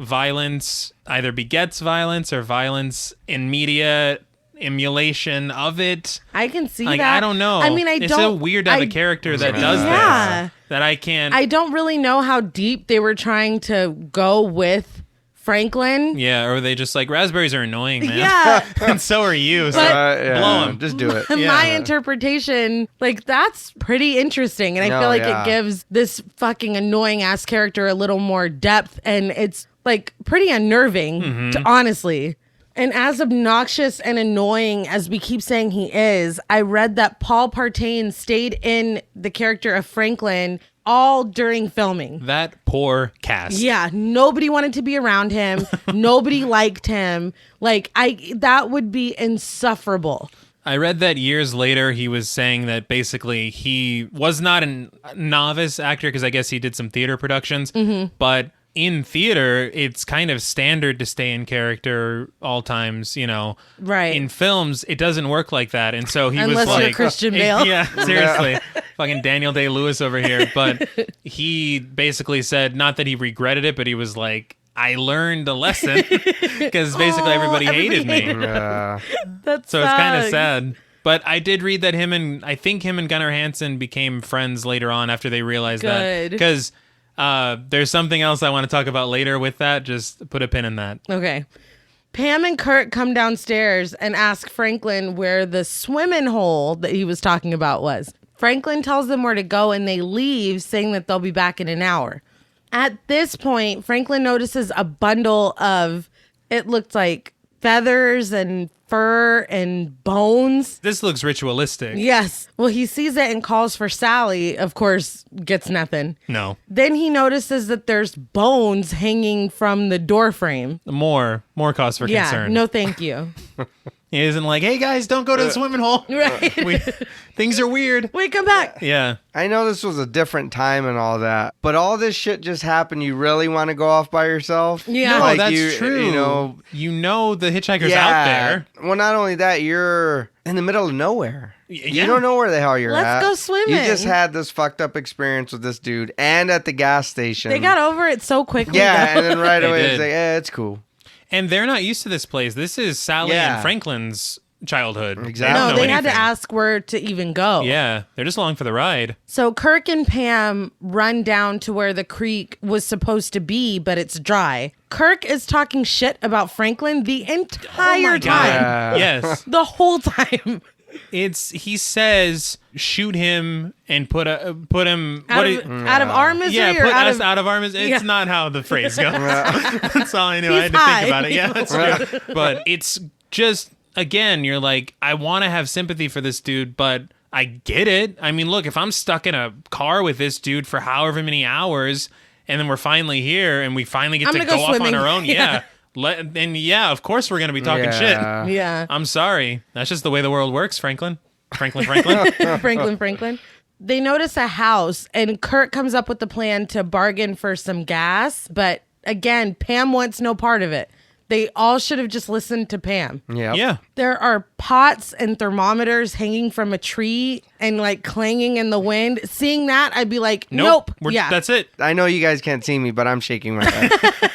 violence either begets violence or violence in media emulation of it? I can see like, that. I don't know. I mean, it's so weird to have a character that does this that I can't. I don't really know how deep they were trying to go with Franklin. Yeah, or they just like, raspberries are annoying, man. Yeah. And so are you. So blow them. Just do it. My interpretation, like, that's pretty interesting. And I feel like it gives this fucking annoying ass character a little more depth. And it's like pretty unnerving, honestly. And as obnoxious and annoying as we keep saying he is, I read that Paul Partain stayed in the character of Franklin all during filming. That poor cast. Yeah, nobody wanted to be around him. Nobody liked him. Like, that would be insufferable. I read that years later he was saying that basically he was not a novice actor, because I guess he did some theater productions, but in theater, it's kind of standard to stay in character all times, you know. Right. In films, it doesn't work like that. And so he Unless was like... you're Christian Bale. Yeah, seriously. Fucking Daniel Day-Lewis over here. But he basically said, not that he regretted it, but he was like, I learned a lesson, because basically everybody hated me. That's so it's kind of sad. But I did read that I think him and Gunnar Hansen became friends later on after they realized that. Because... there's something else I want to talk about later with that. Just put a pin in that. Okay. Pam and Kurt come downstairs and ask Franklin where the swimming hole that he was talking about was. Franklin tells them where to go, and they leave, saying that they'll be back in an hour. At this point, Franklin notices a bundle of, it looked like feathers and fur and bones. This looks ritualistic. Yes. Well, he sees it and calls for Sally. Of course, gets nothing. No. Then he notices that there's bones hanging from the door frame. More cause for concern. No, thank you. He isn't like, hey guys, don't go to the swimming hole. Right. Things are weird. Wait, come back. Yeah. I know this was a different time and all that, but all this shit just happened. You really want to go off by yourself? Yeah. No, like that's true. You know the hitchhiker's out there. Well, not only that, you're in the middle of nowhere. You don't know where the hell you're at. Let's go swimming. You just had this fucked up experience with this dude, and at the gas station. They got over it so quickly. Yeah, and then right away did. it's like, it's cool. And they're not used to this place. This is Sally and Franklin's childhood. Exactly. No, they had to ask where to even go. Yeah, they're just along for the ride. So Kirk and Pam run down to where the creek was supposed to be, but it's dry. Kirk is talking shit about Franklin the entire time. God. Yes. The whole time. He says shoot him and put him Out of our misery, yeah, or put out us of out of our misery. It's not how the phrase goes. That's all I knew. I had to high. think about it. Yeah, that's true. But it's just, again, you're like, I want to have sympathy for this dude, but I get it. I mean, look, if I'm stuck in a car with this dude for however many hours, and then we're finally here, and we finally get to go off on our own, of course we're gonna be talking shit. Yeah. I'm sorry. That's just the way the world works, Franklin. Franklin. Franklin. They notice a house, and Kirk comes up with the plan to bargain for some gas. But again, Pam wants no part of it. They all should have just listened to Pam. Yeah. There are pots and thermometers hanging from a tree and like clanging in the wind. Seeing that, I'd be like, nope. That's it. I know you guys can't see me, but I'm shaking my head.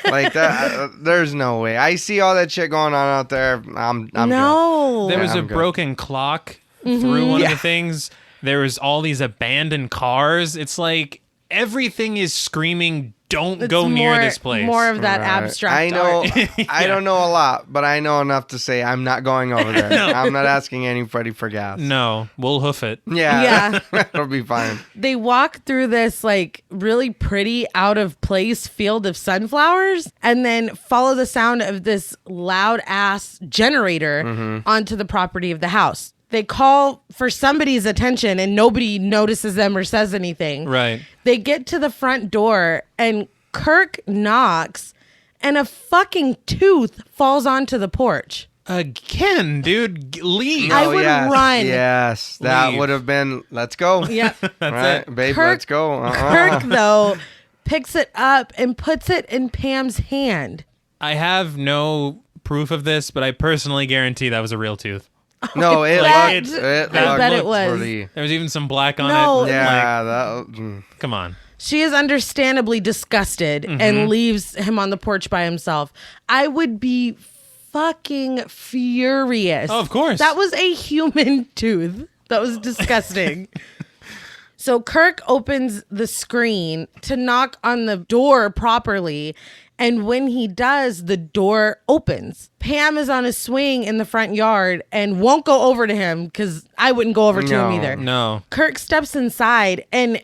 Like that. There's no way. I see all that shit going on out there. I'm no. good. There was I'm a good. broken clock through one of the things. There was all these abandoned cars. It's like everything is screaming, don't go near this place. More of that abstract I know. art. I don't know a lot, but I know enough to say I'm not going over there. I'm not asking anybody for gas. No, we'll hoof it. Yeah. It'll be fine. They walk through this like really pretty out of place field of sunflowers and then follow the sound of this loud ass generator onto the property of the house. They call for somebody's attention and nobody notices them or says anything. Right. They get to the front door and Kirk knocks and a fucking tooth falls onto the porch. Again, dude, leave. I would run. Yes, that Leave. would have been, let's go. Yeah. That's it. Babe, Kirk- let's go. Kirk, though, picks it up and puts it in Pam's hand. I have no proof of this, but I personally guarantee that was a real tooth. No, it That- looked. I bet it was. Pretty, There was even some black on No. it. yeah, Come on. She is understandably disgusted and leaves him on the porch by himself. I would be fucking furious. Oh, of course. That was a human tooth. That was disgusting. So Kirk opens the screen to knock on the door properly. And when he does, the door opens. Pam is on a swing in the front yard and won't go over to him because I wouldn't go over to him either. No. Kirk steps inside and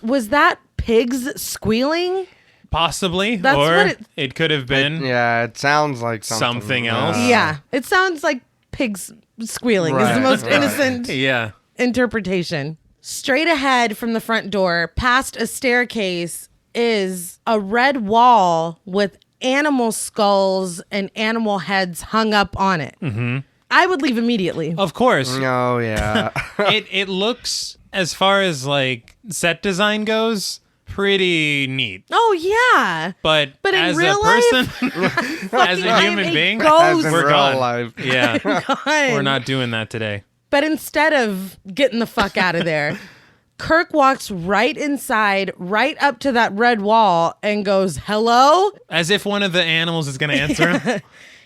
was that pigs squealing? Possibly. That's or what it could have been. yeah, it sounds like Something else. Yeah. It sounds like pigs squealing is the Right, most right. innocent Yeah. interpretation. Straight ahead from the front door, past a staircase, is a red wall with animal skulls and animal heads hung up on it. Mm-hmm. I would leave immediately. Of course. Oh yeah. It looks, as far as like set design goes, pretty neat. Oh, yeah. But in as real a person, as a I am human a being, ghost. As in we're real gone. life. Yeah. God. We're not doing that today. But instead of getting the fuck out of there, Kirk walks right inside, right up to that red wall and goes, hello? As if one of the animals is going to answer him.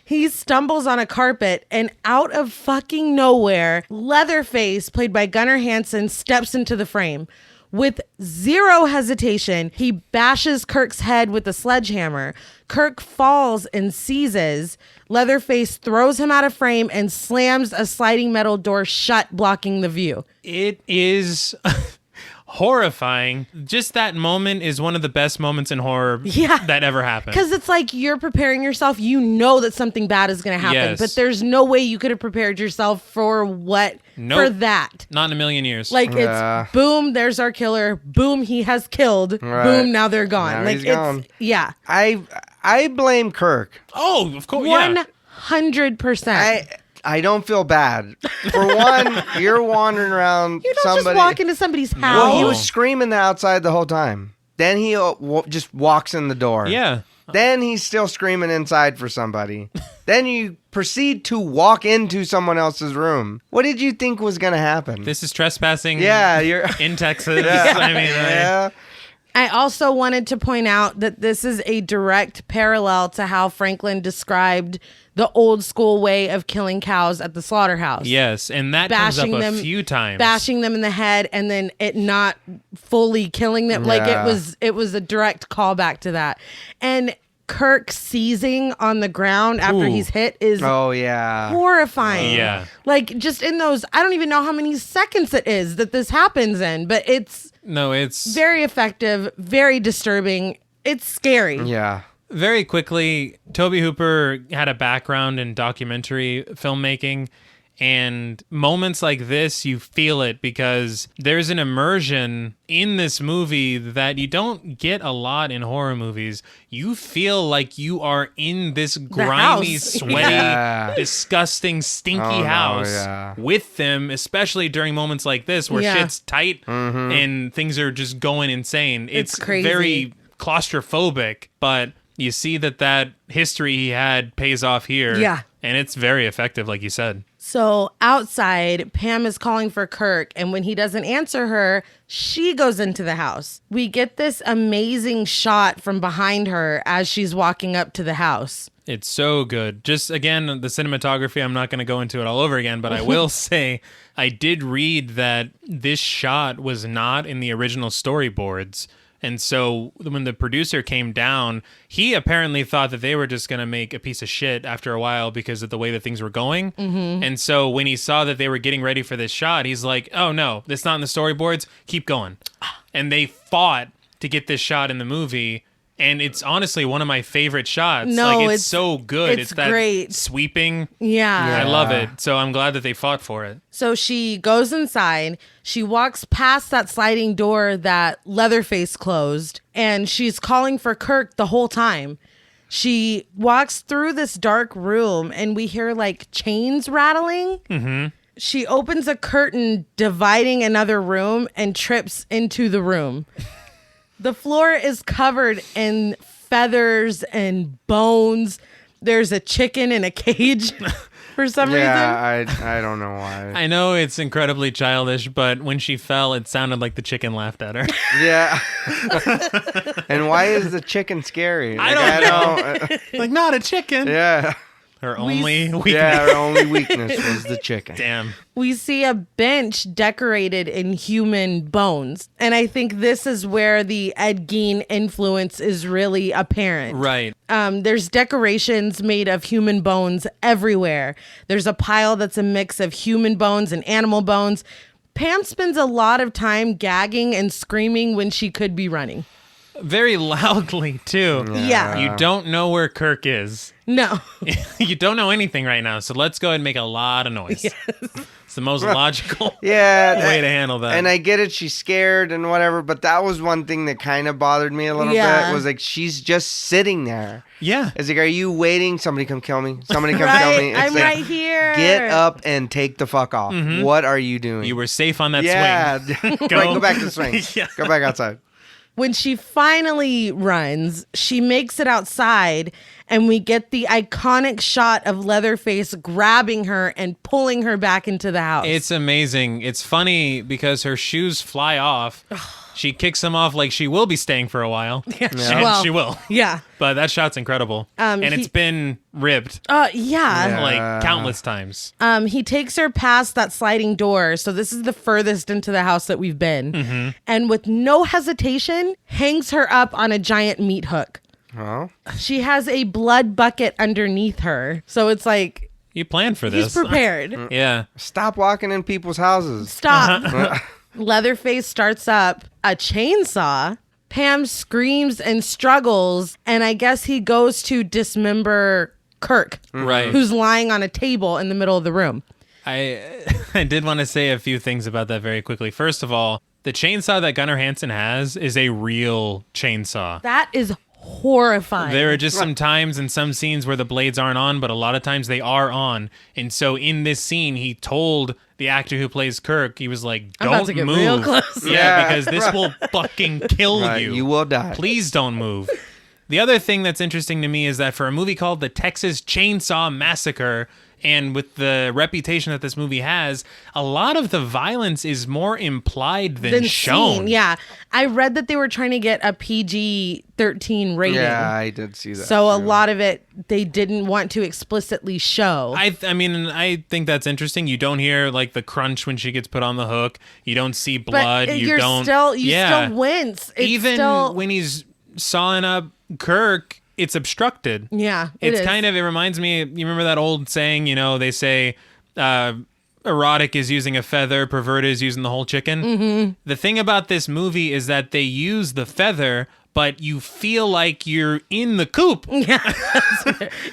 He stumbles on a carpet and out of fucking nowhere, Leatherface, played by Gunnar Hansen, steps into the frame. With zero hesitation, he bashes Kirk's head with a sledgehammer. Kirk falls and seizes. Leatherface throws him out of frame and slams a sliding metal door shut, blocking the view. It is horrifying. Just that moment is one of the best moments in horror that ever happened. Because it's like you're preparing yourself. You know that something bad is going to happen, Yes. but there's no way you could have prepared yourself for what? Nope. For that. Not in a million years. Like Yeah. it's boom, there's our killer. Boom, he has killed. Right. Boom, now they're gone. Now like he's it's gone. yeah. I blame Kirk. oh, of course. Yeah. 100%. I don't feel bad. For one, you're wandering around. You don't somebody. just walk into somebody's house. Well, he No. was screaming outside the whole time. Then he just walks in the door. Yeah. Then he's still screaming inside for somebody. Then you proceed to walk into someone else's room. What did you think was going to happen? This is trespassing Yeah, you're. in Texas. I mean, Yeah. I also wanted to point out that this is a direct parallel to how Franklin described the old school way of killing cows at the slaughterhouse. yes, and that Bashing comes up them, a few times. bashing them in the head, and then it not fully killing them. Like Yeah. it was a direct callback to that. And Kirk seizing on the ground after he's hit is horrifying. Yeah. Like, just in those, I don't even know how many seconds it is that this happens in, but it's very effective, very disturbing. It's scary. Yeah. Very quickly, Tobe Hooper had a background in documentary filmmaking, and moments like this, you feel it because there's an immersion in this movie that you don't get a lot in horror movies. You feel like you are in this grimy, sweaty, disgusting, stinky house with them, especially during moments like this where shit's tight and things are just going insane. It's crazy. Very claustrophobic, but you see that history he had pays off here. Yeah. And it's very effective, like you said. So outside, Pam is calling for Kirk, and when he doesn't answer her, she goes into the house. We get this amazing shot from behind her as she's walking up to the house. It's so good. Just, again, the cinematography, I'm not going to go into it all over again, but I will say I did read that this shot was not in the original storyboards. And so when the producer came down, he apparently thought that they were just going to make a piece of shit after a while because of the way that things were going. Mm-hmm. And so when he saw that they were getting ready for this shot, he's like, oh, no, that's not in the storyboards. Keep going. And they fought to get this shot in the movie. And it's honestly one of my favorite shots. No, like, it's so good. It's that great. Sweeping. Yeah. I love it. So I'm glad that they fought for it. So she goes inside. She walks past that sliding door that Leatherface closed, and she's calling for Kirk the whole time. She walks through this dark room, and we hear like chains rattling. Mm-hmm. She opens a curtain dividing another room and trips into the room. The floor is covered in feathers and bones. There's a chicken in a cage for some reason. Yeah, I don't know why. I know it's incredibly childish, but when she fell, it sounded like the chicken laughed at her. Yeah. And why is the chicken scary? Like, I don't know. Like, not a chicken. Yeah. Her only weakness. Yeah, her only weakness was the chicken. Damn. We see a bench decorated in human bones. And I think this is where the Ed Gein influence is really apparent. Right. There's decorations made of human bones everywhere. There's a pile that's a mix of human bones and animal bones. Pam spends a lot of time gagging and screaming when she could be running. Very loudly, too. Yeah. You don't know where Kirk is. No. You don't know anything right now, so let's go ahead and make a lot of noise. Yes. It's the most logical way to handle that. And I get it, she's scared and whatever, but that was one thing that kind of bothered me a little bit, was like, she's just sitting there. Yeah. It's like, are you waiting? Somebody come kill me. Somebody come kill me. It's I'm like, right here. Get up and take the fuck off. Mm-hmm. What are you doing? You were safe on that swing. Go back to the swing. Yeah. Go back outside. When she finally runs, she makes it outside, and we get the iconic shot of Leatherface grabbing her and pulling her back into the house. It's amazing. It's funny because her shoes fly off. She kicks them off like she will be staying for a while. Yeah. She will. Yeah. But that shot's incredible. And it's been ripped. Yeah. Like countless times. He takes her past that sliding door. So this is the furthest into the house that we've been. Mm-hmm. And with no hesitation, hangs her up on a giant meat hook. Oh. She has a blood bucket underneath her. So it's like... You planned for this. He's prepared. Yeah. Stop walking in people's houses. Stop. Leatherface starts up a chainsaw. Pam screams and struggles, and I guess he goes to dismember Kirk, right? Who's lying on a table in the middle of the room. I did want to say a few things about that very quickly. First of all, the chainsaw that Gunnar Hansen has is a real chainsaw. That is horrifying. There are just some times in some scenes where the blades aren't on, but a lot of times they are on. And so in this scene, he told the actor who plays Kirk, he was like, don't I'm about to get move. Real close. Yeah, because this will fucking kill you. You will die. Please don't move. The other thing that's interesting to me is that for a movie called The Texas Chain Saw Massacre, and with the reputation that this movie has, a lot of the violence is more implied than shown. Seen. Yeah. I read that they were trying to get a PG-13 rating. Yeah, I did see that. So a lot of it, they didn't want to explicitly show. I mean, I think that's interesting. You don't hear like the crunch when she gets put on the hook. You don't see blood. But you still wince. It's even still... when he's sawing up Kirk, it's obstructed. Yeah, It's kind of, it reminds me, you remember that old saying, they say erotic is using a feather, perverted is using the whole chicken. Mm-hmm. The thing about this movie is that they use the feather, but you feel like you're in the coop. Yeah.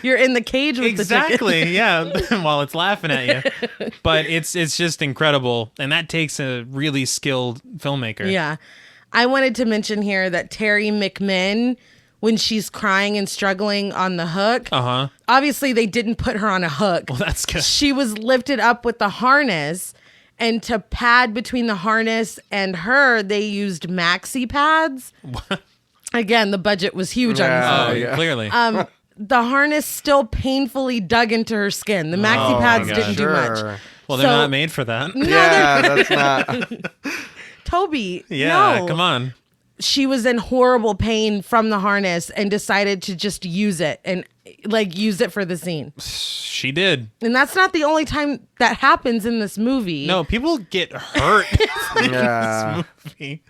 You're in the cage with the chicken. Exactly, yeah, while it's laughing at you. But it's just incredible, and that takes a really skilled filmmaker. Yeah. I wanted to mention here that Terry McMinn, when she's crying and struggling on the hook, obviously they didn't put her on a hook. Well, that's good. She was lifted up with the harness, and to pad between the harness and her, they used maxi pads. What? Again, the budget was huge on this movie. Oh, clearly. The harness still painfully dug into her skin. The maxi pads didn't do much. Well, they're not made for that. No, that's not. Toby, Yeah, no. come on. She was in horrible pain from the harness and decided to just use it and use it for the scene. She did. And that's not the only time that happens in this movie. No, people get hurt in this movie.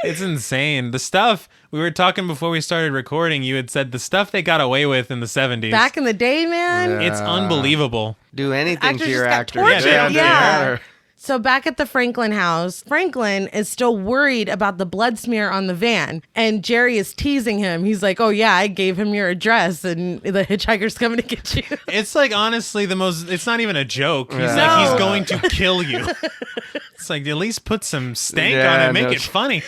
It's insane. The stuff we were talking before we started recording, you had said the stuff they got away with in the 70s. Back in the day, man. Yeah. It's unbelievable. Do anything Actors to your just got actors. tortured. Yeah, they don't Yeah. So back at the Franklin house, Franklin is still worried about the blood smear on the van. And Jerry is teasing him. He's like, oh, yeah, I gave him your address and the hitchhiker's coming to get you. It's like, honestly, it's not even a joke. He's Yeah. like, No. he's going to kill you. It's like, at least put some stank Yeah, on it, make no it funny.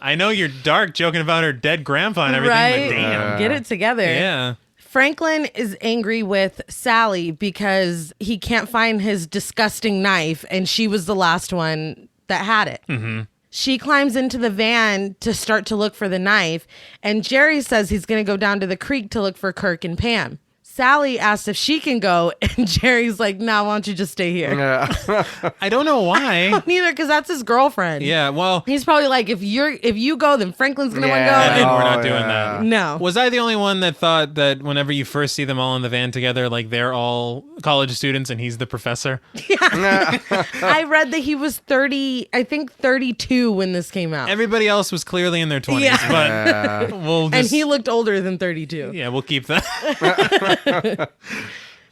I know you're dark joking about her dead grandpa and everything, Right? but damn. Get it together. Yeah. Franklin is angry with Sally because he can't find his disgusting knife, and she was the last one that had it. Mm-hmm. She climbs into the van to start to look for the knife, and Jerry says he's going to go down to the creek to look for Kirk and Pam. Sally asks if she can go, and Jerry's like, "No, why don't you just stay here?" Yeah. I don't know why. Neither, because that's his girlfriend. Yeah, well, He's probably like, if you go, then Franklin's gonna want to and go. we're not Oh, doing yeah. that. No. Was I the only one that thought that whenever you first see them all in the van together, like they're all college students and he's the professor? I read that he was 30, I think 32 when this came out. Everybody else was clearly in their 20s, Yeah. but we'll just... And he looked older than 32. Yeah, we'll keep that.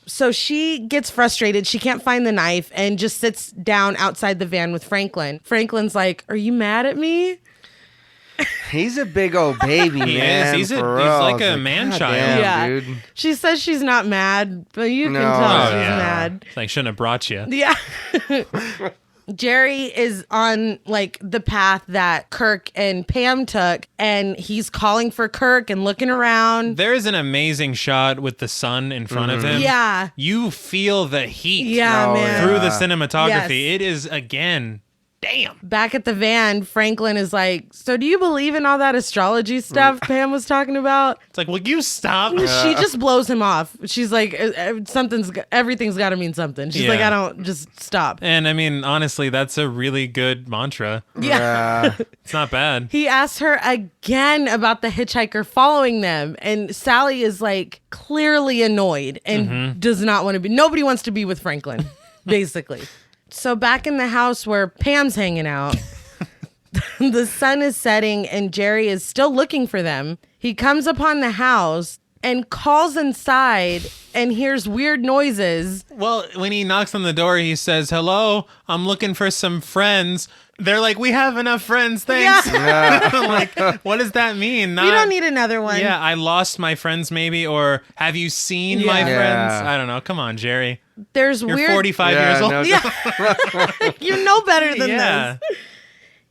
So she gets frustrated. She can't find the knife and just sits down outside the van with Franklin. Franklin's like, "Are you mad at me?" He's a big old baby, He man. is. He's for like real. a It's man-child. "God damn, Yeah. dude." She says she's not mad, but you can No. tell Oh, she's yeah. mad. It's like, shouldn't have brought you. Yeah. Jerry is on the path that Kirk and Pam took, and he's calling for Kirk and looking around. There is an amazing shot with the sun in front of him. Yeah. You feel the heat Yeah, Oh, man. through the cinematography. Yes. It is, again, damn. Back at the van, Franklin is like, "So do you believe in all that astrology stuff Pam was talking about?" It's like, will you stop? She just blows him off. She's like, everything's got to mean something. She's like, Yeah. "I don't, just stop." And I mean, honestly, that's a really good mantra. Yeah. It's not bad. He asks her again about the hitchhiker following them, and Sally is like clearly annoyed and does not want to be. Nobody wants to be with Franklin, basically. So back in the house where Pam's hanging out, the sun is setting and Jerry is still looking for them. He comes upon the house and calls inside and hears weird noises. Well, when he knocks on the door, he says, "Hello, I'm looking for some friends." They're like, "We have enough friends, thanks." Like, what does that mean? We don't need another one. Yeah, I lost my friends, maybe, or have you seen my Yeah. friends? Yeah. I don't know. Come on, Jerry. There's You're weird. 45 Yeah, years old. no- Yeah. You know better than Yeah. this.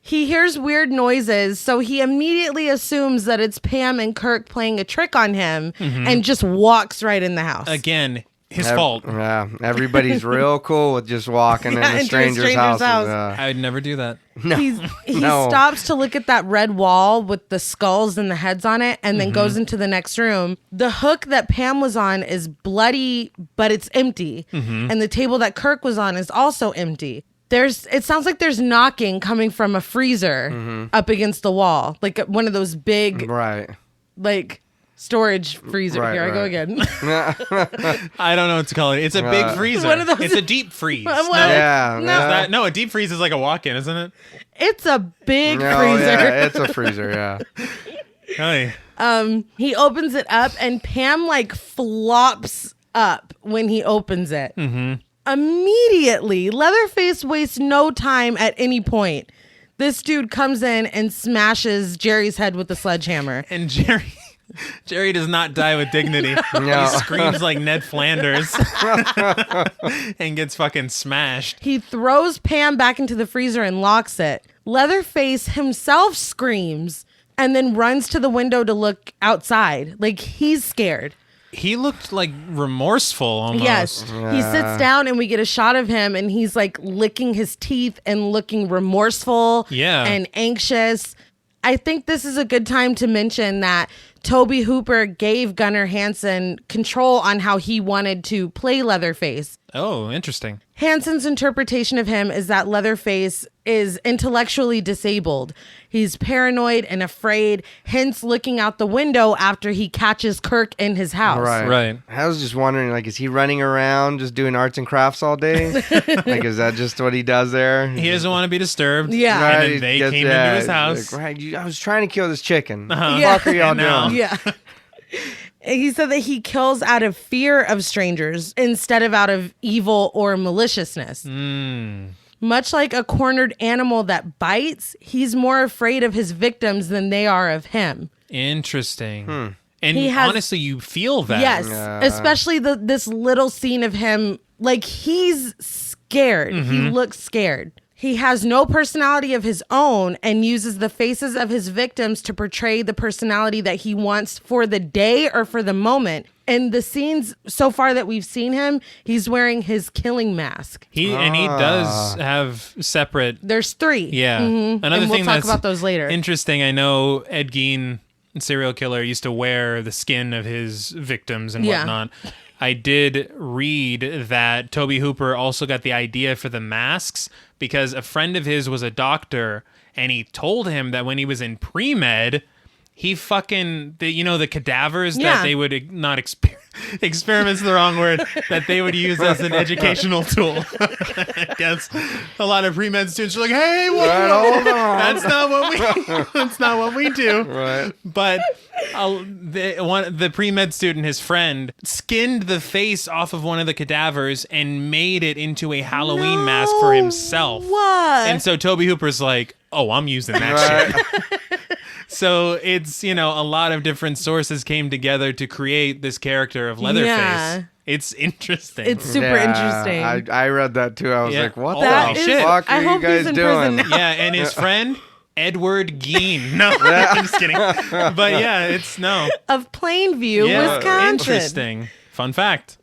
He hears weird noises, so he immediately assumes that it's Pam and Kirk playing a trick on him and just walks right in the house. Again, his fault. Yeah, everybody's real cool with just walking Yeah, in a into a stranger's stranger's house. house. I would never do that. No, He no. stops to look at that red wall with the skulls and the heads on it and then goes into the next room. The hook that Pam was on is bloody, but it's empty. And the table that Kirk was on is also empty. It sounds like there's knocking coming from a freezer up against the wall, like one of those big, Right. storage freezer. Right, Here I go right. again. I don't know what to call it. It's a big freezer. One of those- It's a deep freeze. Well, No, Yeah. No. yeah. no, a deep freeze is like a walk-in, isn't it? It's a big No, freezer. yeah, it's a freezer. Yeah. Hey, He opens it up and Pam like flops up when he opens it. Mm-hmm. Immediately, Leatherface wastes no time at any point. This dude comes in and smashes Jerry's head with a sledgehammer. And Jerry does not die with dignity. No. He screams like Ned Flanders and gets fucking smashed. He throws Pam back into the freezer and locks it. Leatherface himself screams and then runs to the window to look outside. Like he's scared. He looked like remorseful almost. Yes. He sits down and we get a shot of him and he's like licking his teeth and looking remorseful and anxious. I think this is a good time to mention that Tobe Hooper gave Gunnar Hansen control on how he wanted to play Leatherface. Oh, interesting. Hansen's interpretation of him is that Leatherface is intellectually disabled. He's paranoid and afraid, hence looking out the window after he catches Kirk in his house. Right. I was just wondering, like, is he running around just doing arts and crafts all day? Like, is that just what he does there? He doesn't want to be disturbed. Yeah. Right, and then they came into his house. Like, right, I was trying to kill this chicken. Uh-huh. What the fuck are y'all doing? Yeah. He said that he kills out of fear of strangers instead of out of evil or maliciousness. Much like a cornered animal that bites, he's more afraid of his victims than they are of him. Interesting. And honestly, you feel that. Yes, especially this little scene of him, like he's scared. He looks scared. He has no personality of his own and uses the faces of his victims to portray the personality that he wants for the day or for the moment. In the scenes so far that we've seen him, he's wearing his killing mask. And he does have separate. There's 3. Yeah. Another and we'll thing talk that's about those later. interesting, I know Ed Gein, serial killer, used to wear the skin of his victims and whatnot. I did read that Tobe Hooper also got the idea for the masks because a friend of his was a doctor and he told him that when he was in pre-med, he fucking, the cadavers that they would not experiment's the wrong word, that they would use as an educational tool. I guess a lot of pre-med students are like, hey, hold on. That's not what we do. Right. But the pre-med student, his friend, skinned the face off of one of the cadavers and made it into a Halloween mask for himself. What? And so Tobe Hooper's like, oh, I'm using that shit. So it's, a lot of different sources came together to create this character of Leatherface. Yeah. It's interesting. It's super interesting. I read that too. I was like, what That the is- fuck I are hope you he's guys in prison doing? now. Yeah, and his friend, Edward Gein. No, I'm just kidding. But yeah, it's no. Of Plainview, Yeah, Wisconsin. interesting. Fun fact.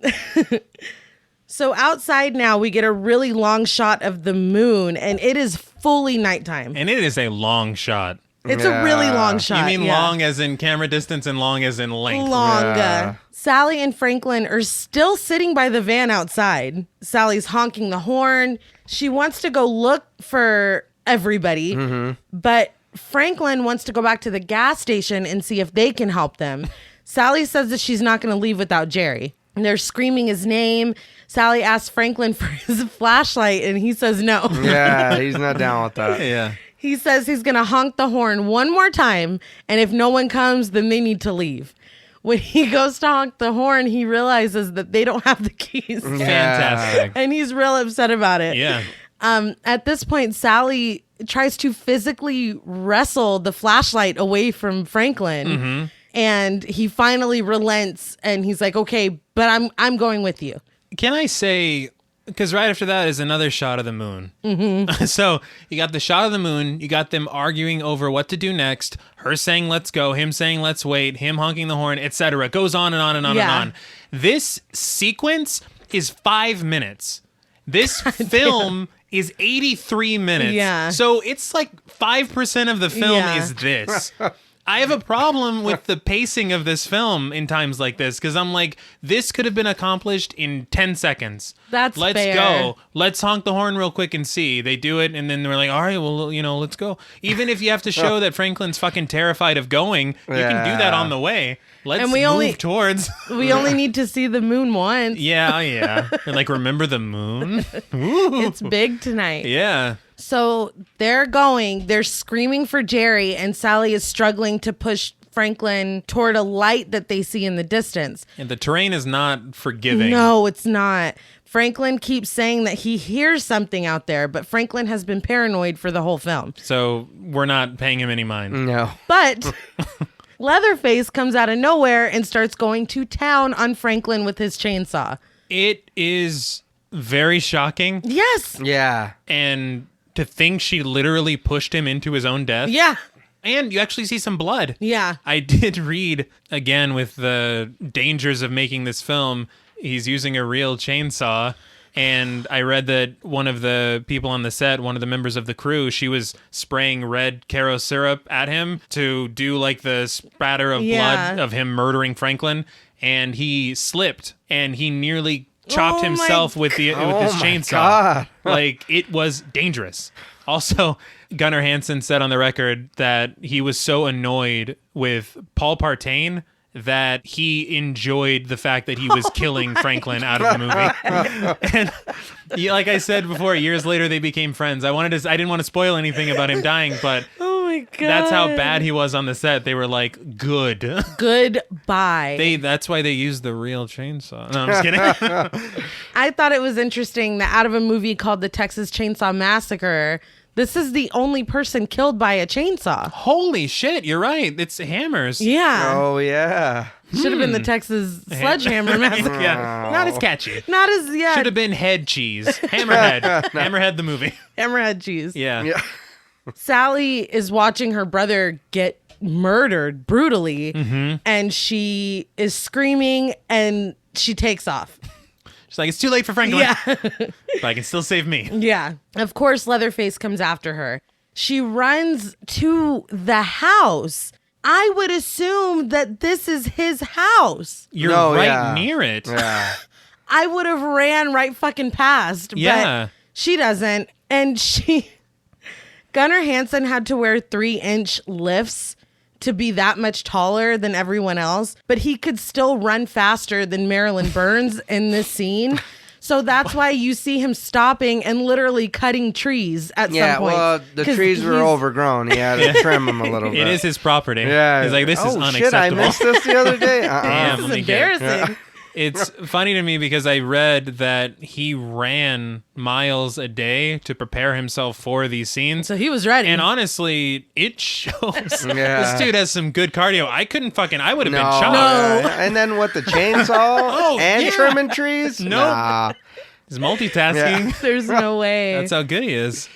So outside now, we get a really long shot of the moon, and it is fully nighttime. And it is a long shot. It's a really long shot. You mean long as in camera distance and long as in length? Long. Yeah. Sally and Franklin are still sitting by the van outside. Sally's honking the horn. She wants to go look for everybody, but Franklin wants to go back to the gas station and see if they can help them. Sally says that she's not going to leave without Jerry. And they're screaming his name. Sally asks Franklin for his flashlight, and he says no. Yeah, he's not down with that. Yeah. He says he's going to honk the horn one more time, and if no one comes, then they need to leave. When he goes to honk the horn, he realizes that they don't have the keys. Fantastic. And he's real upset about it. Yeah. At this point, Sally tries to physically wrestle the flashlight away from Franklin, and he finally relents, and he's like, "Okay, but I'm going with you." Can I say, because right after that is another shot of the moon. So you got the shot of the moon, you got them arguing over what to do next, her saying let's go, him saying let's wait, him honking the horn, etc. It goes on and on and on and on. This sequence is 5 minutes. This film is 83 minutes. Yeah. So it's like 5% of the film is this. I have a problem with the pacing of this film in times like this because I'm like, this could have been accomplished in 10 seconds. Let's fair. Go. Let's honk the horn real quick and see. They do it, and then they're like, all right, well, let's go. Even if you have to show that Franklin's fucking terrified of going, you can do that on the way. Let's move towards. We only need to see the moon once. Yeah. And like, remember the moon? Ooh. It's big tonight. Yeah. So they're screaming for Jerry, and Sally is struggling to push Franklin toward a light that they see in the distance. And the terrain is not forgiving. No, it's not. Franklin keeps saying that he hears something out there, but Franklin has been paranoid for the whole film. So we're not paying him any mind. No. But Leatherface comes out of nowhere and starts going to town on Franklin with his chainsaw. It is very shocking. Yes. Yeah. And to think she literally pushed him into his own death. Yeah. And you actually see some blood. Yeah. I did read, again, with the dangers of making this film, he's using a real chainsaw. And I read that one of the people on the set, one of the members of the crew, she was spraying red Caro syrup at him to do like the spatter of blood of him murdering Franklin. And he slipped and he nearly chopped himself with his chainsaw. God. Like, it was dangerous. Also, Gunnar Hansen said on the record that he was so annoyed with Paul Partain that he enjoyed the fact that he was killing Franklin out of the movie. And like I said before, years later they became friends. I didn't want to spoil anything about him dying, but oh my God. That's how bad he was on the set. They were like, good. Goodbye. That's why they used the real chainsaw. No, I'm just kidding. I thought it was interesting that out of a movie called The Texas Chain Saw Massacre, this is the only person killed by a chainsaw. Holy shit, you're right. It's hammers. Yeah. Oh, yeah. Should have been the Texas Sledgehammer Massacre. Yeah. Not as catchy. Not as, yeah. Should have been Head Cheese. Hammerhead. Hammerhead the movie. Hammerhead cheese. Yeah. Sally is watching her brother get murdered brutally, and she is screaming, and she takes off. She's like, it's too late for Franklin. Yeah. But I can still save me. Yeah. Of course, Leatherface comes after her. She runs to the house. I would assume that this is his house. You're near it. Yeah. I would have ran right fucking past. Yeah. But she doesn't. And Gunnar Hansen had to wear 3-inch lifts to be that much taller than everyone else, but he could still run faster than Marilyn Burns in this scene. So that's why you see him stopping and literally cutting trees at some point. Yeah, well, the trees were overgrown. He had to trim them a little bit. It is his property. Yeah. He's like, this is unacceptable. Shit, I missed this the other day? Damn, This is embarrassing. It's funny to me because I read that he ran miles a day to prepare himself for these scenes. So he was ready. And honestly, it shows. Yeah. This dude has some good cardio. I would have been No. shot. No. And then what, the chainsaw? And trimming trees? Nope. Nah. He's multitasking. Yeah. There's no way. That's how good he is.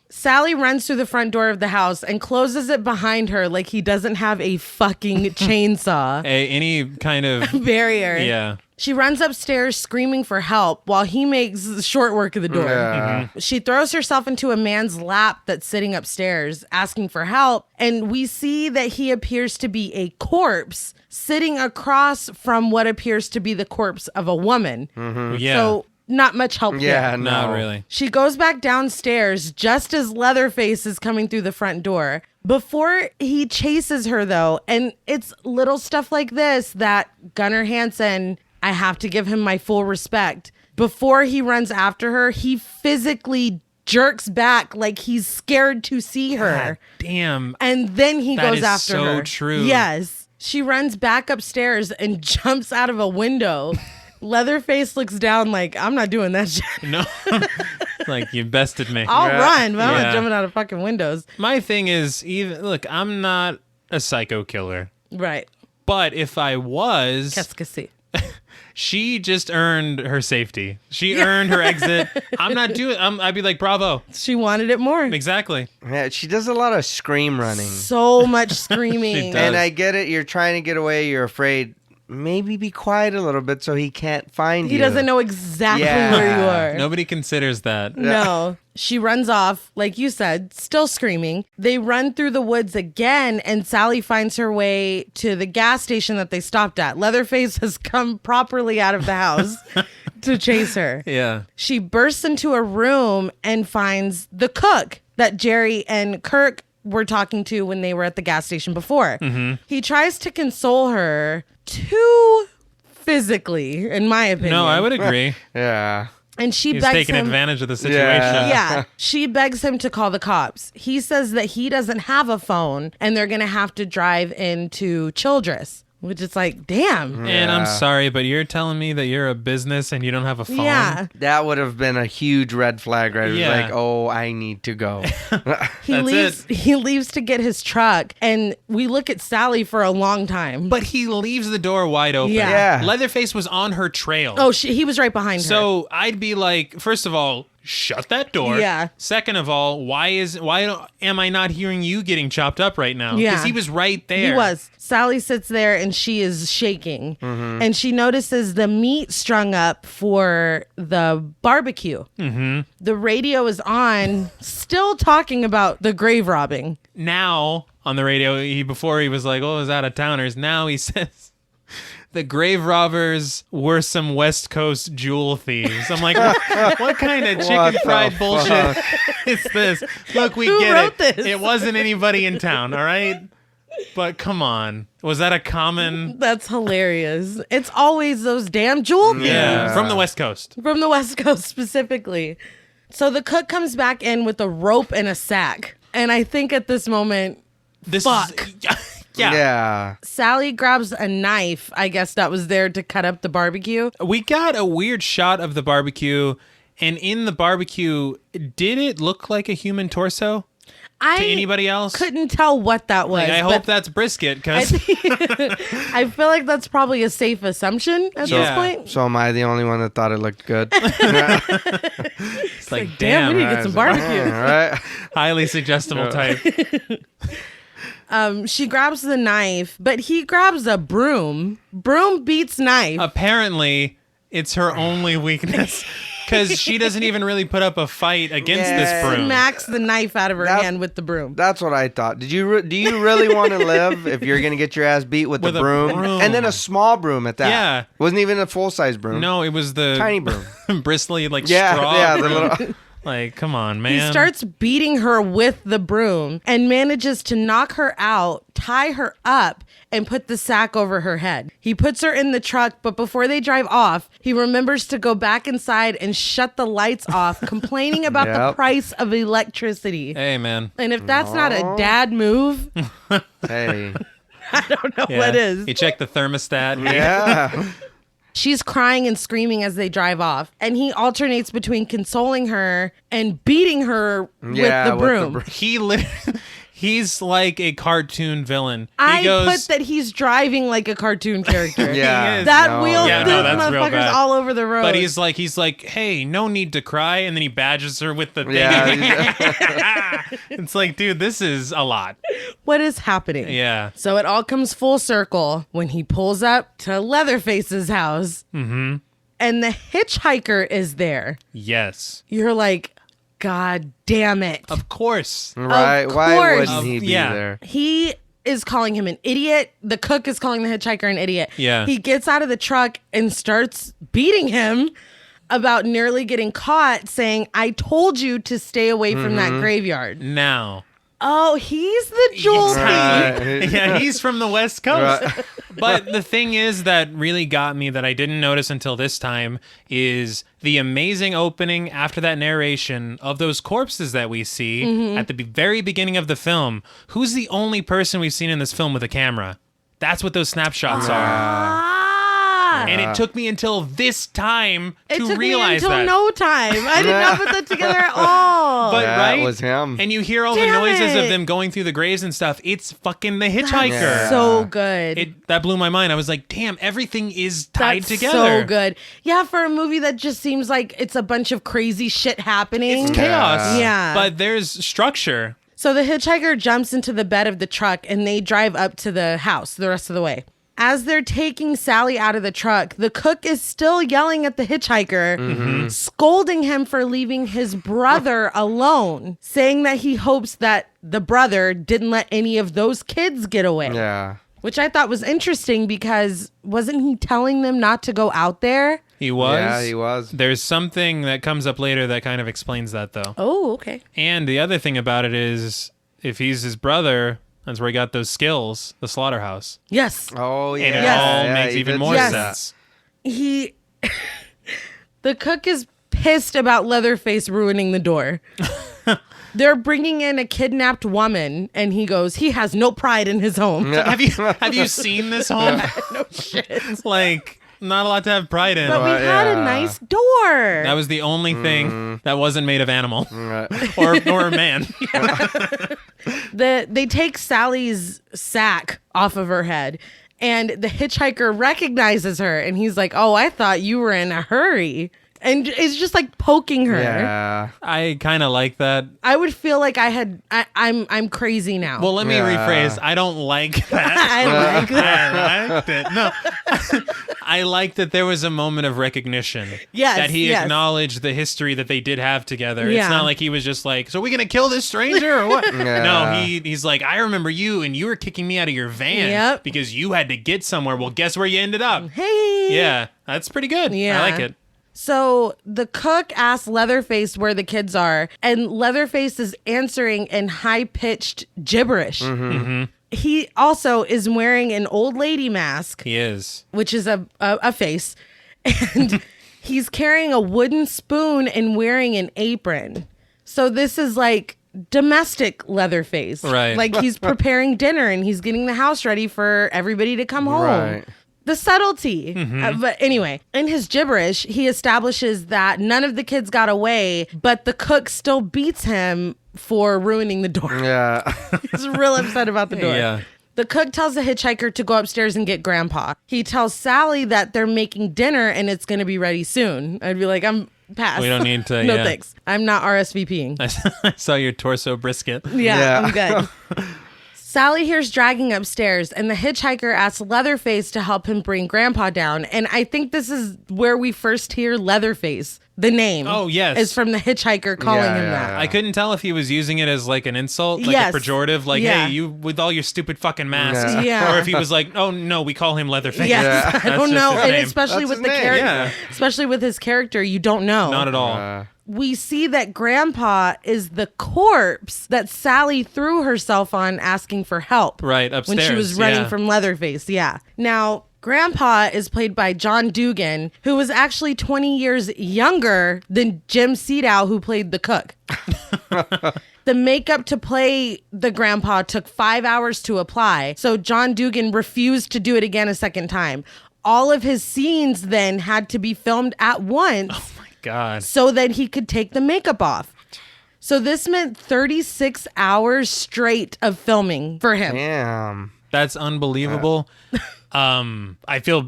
Sally runs through the front door of the house and closes it behind her like he doesn't have a fucking chainsaw Any kind of barrier. Yeah. She runs upstairs screaming for help while he makes short work of the door. Yeah. She throws herself into a man's lap that's sitting upstairs asking for help. And we see that he appears to be a corpse sitting across from what appears to be the corpse of a woman. Yeah. So not much help Yeah, there. no. Not really. She goes back downstairs just as Leatherface is coming through the front door. Before he chases her, though, and it's little stuff like this that Gunnar Hansen, I have to give him my full respect. Before he runs after her, he physically jerks back like he's scared to see her. God damn. And then he That goes is after so her. true. Yes. She runs back upstairs and jumps out of a window. Leatherface looks down like, I'm not doing that shit. No. Like, you bested me. I'll run, but I'm Yeah. not jumping out of fucking windows. My thing is, look, I'm not a psycho killer. Right. But if I was, Qu'est-ce que c'est? she just earned her safety. She earned her exit. I'm not doing. I'd be like, bravo. She wanted it more. Exactly. Yeah, she does a lot of scream running. So much screaming. She does. And I get it. You're trying to get away. You're afraid. Maybe be quiet a little bit so he can't find you. He doesn't know exactly Yeah. where you are. Nobody considers that. No. She runs off, like you said, still screaming. They run through the woods again, and Sally finds her way to the gas station that they stopped at. Leatherface has come properly out of the house to chase her. Yeah. She bursts into a room and finds the cook that Jerry and Kirk were talking to when they were at the gas station before. He tries to console her too physically, in my opinion. No, I would agree. Yeah. And she He's begs taking him. advantage of the situation. Yeah. She begs him to call the cops. He says that he doesn't have a phone and they're going to have to drive into Childress. Which is like, damn. And I'm sorry, but you're telling me that you're a business and you don't have a phone? Yeah. That would have been a huge red flag, right? It was Yeah. like, oh, I need to go. He leaves to get his truck, and we look at Sally for a long time. But he leaves the door wide open. Yeah. Leatherface was on her trail. Oh, he was right behind her. So I'd be like, first of all, shut that door. Yeah. Second of all, why am I not hearing you getting chopped up right now? Yeah. Because he was right there. He was. Sally sits there and she is shaking. Mm-hmm. And she notices the meat strung up for the barbecue. Mm-hmm. The radio is on, still talking about the grave robbing. Now, on the radio, before he was like, oh, it was out of towners. Now he says, the grave robbers were some West Coast jewel thieves. I'm like, what kind of chicken fried bullshit is this? Look, we Who get wrote it. this? It wasn't anybody in town, all right? But come on. Was that a common... That's hilarious. It's always those damn jewel thieves. Yeah, from the West Coast. From the West Coast specifically. So the cook comes back in with a rope and a sack. And I think at this moment, fuck. Yeah. Sally grabs a knife, I guess that was there to cut up the barbecue. We got a weird shot of the barbecue, and in the barbecue, did it look like a human torso to anybody else? Couldn't tell what that was. Like, I hope that's brisket, because I feel like that's probably a safe assumption at this point. So am I the only one that thought it looked good? it's like, damn, we need to get some barbecue. All right. highly suggestible type. She grabs the knife, but he grabs a broom. Broom beats knife. Apparently, it's her only weakness. Because she doesn't even really put up a fight against this broom. Smacks the knife out of her hand with the broom. That's what I thought. Do you really want to live if you're going to get your ass beat with the broom? And then a small broom at that. Yeah. Wasn't even a full-size broom. No, it was the... tiny broom. Bristly, straw. Yeah, the broom. little... Like, come on, man. He starts beating her with the broom and manages to knock her out, tie her up, and put the sack over her head. He puts her in the truck, but before they drive off, he remembers to go back inside and shut the lights off, complaining about the price of electricity. Hey, man. And if that's not a dad move, Hey. I don't know what is. He checked the thermostat. Yeah. She's crying and screaming as they drive off, and he alternates between consoling her and beating her with the broom. He's like a cartoon villain. I put that he's driving like a cartoon character. Yeah. He is. That wheel, Yeah, this no, that's real motherfucker's bad. all over the road. But he's like, hey, no need to cry, and then he badges her with the thing. Yeah. It's like, dude, this is a lot. What is happening? Yeah. So it all comes full circle when he pulls up to Leatherface's house. Mm-hmm. And the hitchhiker is there. Yes. You're like, God damn it. Of course. Right. Of Why course. wouldn't he be there? He is calling him an idiot. The cook is calling the hitchhiker an idiot. Yeah. He gets out of the truck and starts beating him about nearly getting caught, saying, I told you to stay away from that graveyard. Now. Oh, he's the jewel thief. Right. Yeah, he's from the West Coast. Right. But the thing is that really got me that I didn't notice until this time is the amazing opening after that narration of those corpses that we see at the very beginning of the film. Who's the only person we've seen in this film with a camera? That's what those snapshots are. And it took me until this time to realize until that. no time. I did not put that together at all. But Yeah, right? it was him. And you hear all the Damn noises of it. them going through the graves and stuff. It's fucking the hitchhiker. Yeah. So good. That blew my mind. I was like, damn, everything is tied That's together. so good. Yeah, for a movie that just seems like it's a bunch of crazy shit happening. It's chaos. Yeah. But there's structure. So the hitchhiker jumps into the bed of the truck and they drive up to the house the rest of the way. As they're taking Sally out of the truck, the cook is still yelling at the hitchhiker, scolding him for leaving his brother alone, saying that he hopes that the brother didn't let any of those kids get away. Yeah. Which I thought was interesting because wasn't he telling them not to go out there? He was. Yeah, he was. There's something that comes up later that kind of explains that, though. Oh, okay. And the other thing about it is, if he's his brother, that's where he got those skills, the slaughterhouse. Yes. Oh, yeah. And it all Yeah, makes he even did more say Yes. that. sense. The cook is pissed about Leatherface ruining the door. They're bringing in a kidnapped woman, and he goes, he has no pride in his home. Yeah. Have you seen this home? No shit. Like, not a lot to have pride in. But we had a nice door. That was the only thing that wasn't made of animal Right. or man. They take Sally's sack off of her head, and the hitchhiker recognizes her, and he's like, oh, I thought you were in a hurry. And it's just like poking her. Yeah. I kind of like that. I would feel like I'm crazy now. Well, let me rephrase. I don't like that. I like that. I liked it. No. I liked that there was a moment of recognition. Yes, That he yes. acknowledged the history that they did have together. Yeah. It's not like he was just like, so are we going to kill this stranger or what? Yeah. No, he's like, I remember you and you were kicking me out of your van because you had to get somewhere. Well, guess where you ended up? Hey. Yeah, that's pretty good. Yeah. I like it. So the cook asks Leatherface where the kids are, and Leatherface is answering in high-pitched gibberish. He also is wearing an old lady mask. He is. Which is a face. And he's carrying a wooden spoon and wearing an apron. So this is like domestic Leatherface. Right. Like he's preparing dinner and he's getting the house ready for everybody to come home. Right. The subtlety. But anyway, in his gibberish, he establishes that none of the kids got away, but the cook still beats him for ruining the door. Yeah. He's real upset about the door. Yeah. The cook tells the hitchhiker to go upstairs and get Grandpa. He tells Sally that they're making dinner and it's going to be ready soon. I'd be like, I'm past. We don't need to. No yeah. thanks. I'm not RSVPing. I saw your torso brisket. Yeah, I'm good. Sally hears dragging upstairs, and the hitchhiker asks Leatherface to help him bring Grandpa down. And I think this is where we first hear Leatherface. The name. Oh, yes. Is from the hitchhiker calling him that. I couldn't tell if he was using it as like an insult, like Yes. a pejorative, like, Yeah. hey, you with all your stupid fucking masks. Yeah. Or if he was like, oh, no, we call him Leatherface. Yes, I don't just know. his And name. especially That's with his the name. character. Yeah. Especially with his character, you don't know. Not at all. We see that Grandpa is the corpse that Sally threw herself on asking for help. Right, upstairs. When she was running yeah. from Leatherface. Yeah. Now, Grandpa is played by John Dugan, who was actually 20 years younger than Jim Seedow, who played the cook. The makeup to play the grandpa took 5 hours to apply, so John Dugan refused to do it again a second time. All of his scenes then had to be filmed at once. Oh my God. So that he could take the makeup off. So this meant 36 hours straight of filming for him. Damn. That's unbelievable. I feel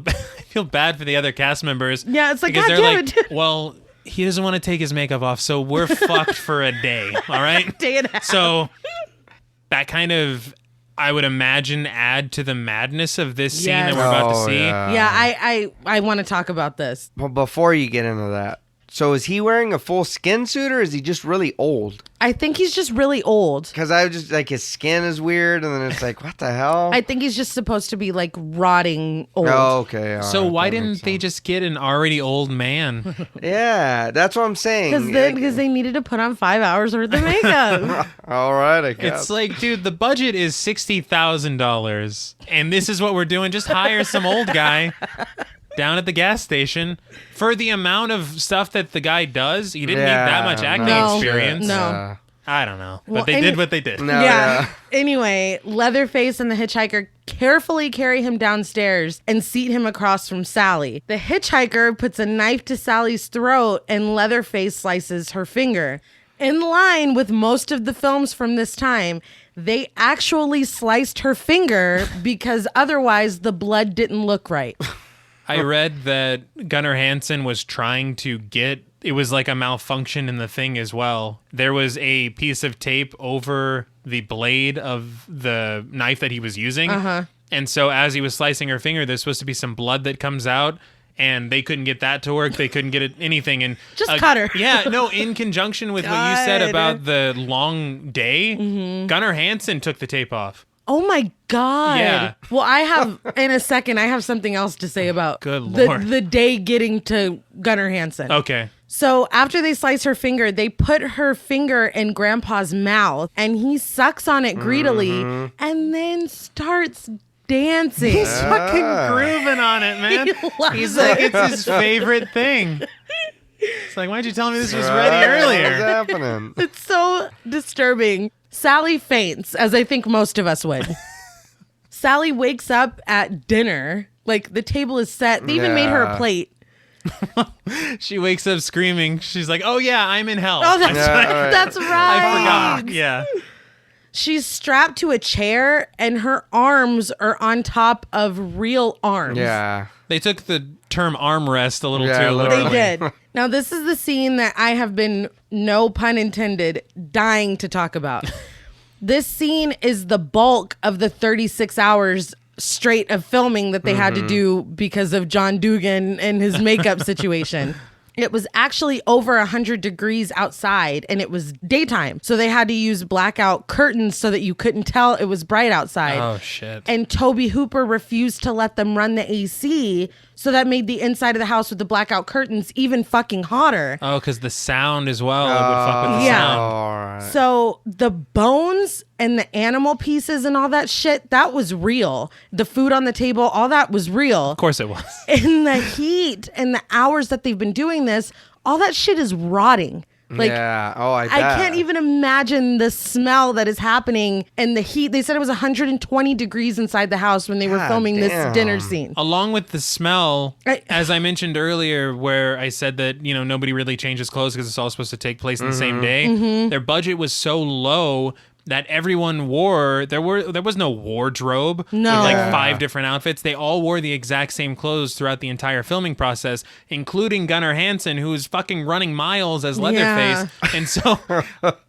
bad for the other cast members. Yeah, it's like, because God they're damn like, it. well, he doesn't want to take his makeup off, so we're fucked for a day. All right? Day and a half. So that kind of, I would imagine, add to the madness of this scene Yes. that we're about to see. Yeah, I want to talk about this. Well, before you get into that, so is he wearing a full skin suit or is he just really old? I think he's just really old. Because I was just like, his skin is weird, and then it's like, what the hell? I think he's just supposed to be like rotting old. Oh, okay. all So right, why that didn't makes they sense. just get an already old man? Yeah, that's what I'm saying. Because they needed to put on 5 hours worth of makeup. All right, I guess. It's like, dude, the budget is $60,000, and this is what we're doing. Just hire some old guy down at the gas station for the amount of stuff that the guy does. You didn't need that much acting no, experience. no. I don't know, but Well, they did what they did. No, Yeah. Anyway, Leatherface and the hitchhiker carefully carry him downstairs and seat him across from Sally. The hitchhiker puts a knife to Sally's throat and Leatherface slices her finger. In line with most of the films from this time, they actually sliced her finger because otherwise the blood didn't look right. I read that Gunnar Hansen was trying to get, it was like a malfunction in the thing as well. There was a piece of tape over the blade of the knife that he was using. And so as he was slicing her finger, there's supposed to be some blood that comes out. And they couldn't get that to work. They couldn't get anything. And Just cut her. Yeah, no, in conjunction with what you said God. about the long day, Gunnar Hansen took the tape off. Oh my God. Yeah. Well, I have, in a second, I have something else to say about Good Lord. the day getting to Gunnar Hansen. Okay. So after they slice her finger, they put her finger in Grandpa's mouth and he sucks on it greedily and then starts dancing. He's fucking grooving on it, man. He loves He's like, it. it's his favorite thing. It's like, why'd you tell me this was ready earlier? What's happening? It's so disturbing. Sally faints, as I think most of us would. Sally wakes up at dinner. Like, the table is set. They even made her a plate. She wakes up screaming. She's like, oh, yeah, I'm in hell. Oh, that's right. I forgot. Yeah. She's strapped to a chair, and her arms are on top of real arms. Yeah. They took the term armrest a little too literally. literally. They did. Now, this is the scene that I have been, no pun intended, dying to talk about. This scene is the bulk of the 36 hours straight of filming that they had to do because of John Dugan and his makeup situation. It was actually over 100 degrees outside, and it was daytime. So they had to use blackout curtains so that you couldn't tell it was bright outside. Oh, shit. And Tobe Hooper refused to let them run the AC, so that made the inside of the house with the blackout curtains even fucking hotter. Oh, because the sound as well would fuck with the sound. All right. So the bones and the animal pieces and all that shit, that was real. The food on the table, all that was real. Of course it was. In the heat and the hours that they've been doing this, all that shit is rotting. Like, yeah. Oh, I bet. I can't even imagine the smell that is happening and the heat. They said it was 120 degrees inside the house when they were filming this dinner scene. Along with the smell, as I mentioned earlier, where I said that, nobody really changes clothes because it's all supposed to take place in the same day. Their budget was so low that everyone wore, there was no wardrobe with like 5 different outfits. They all wore the exact same clothes throughout the entire filming process, including Gunnar Hansen, who was fucking running miles as Leatherface. And so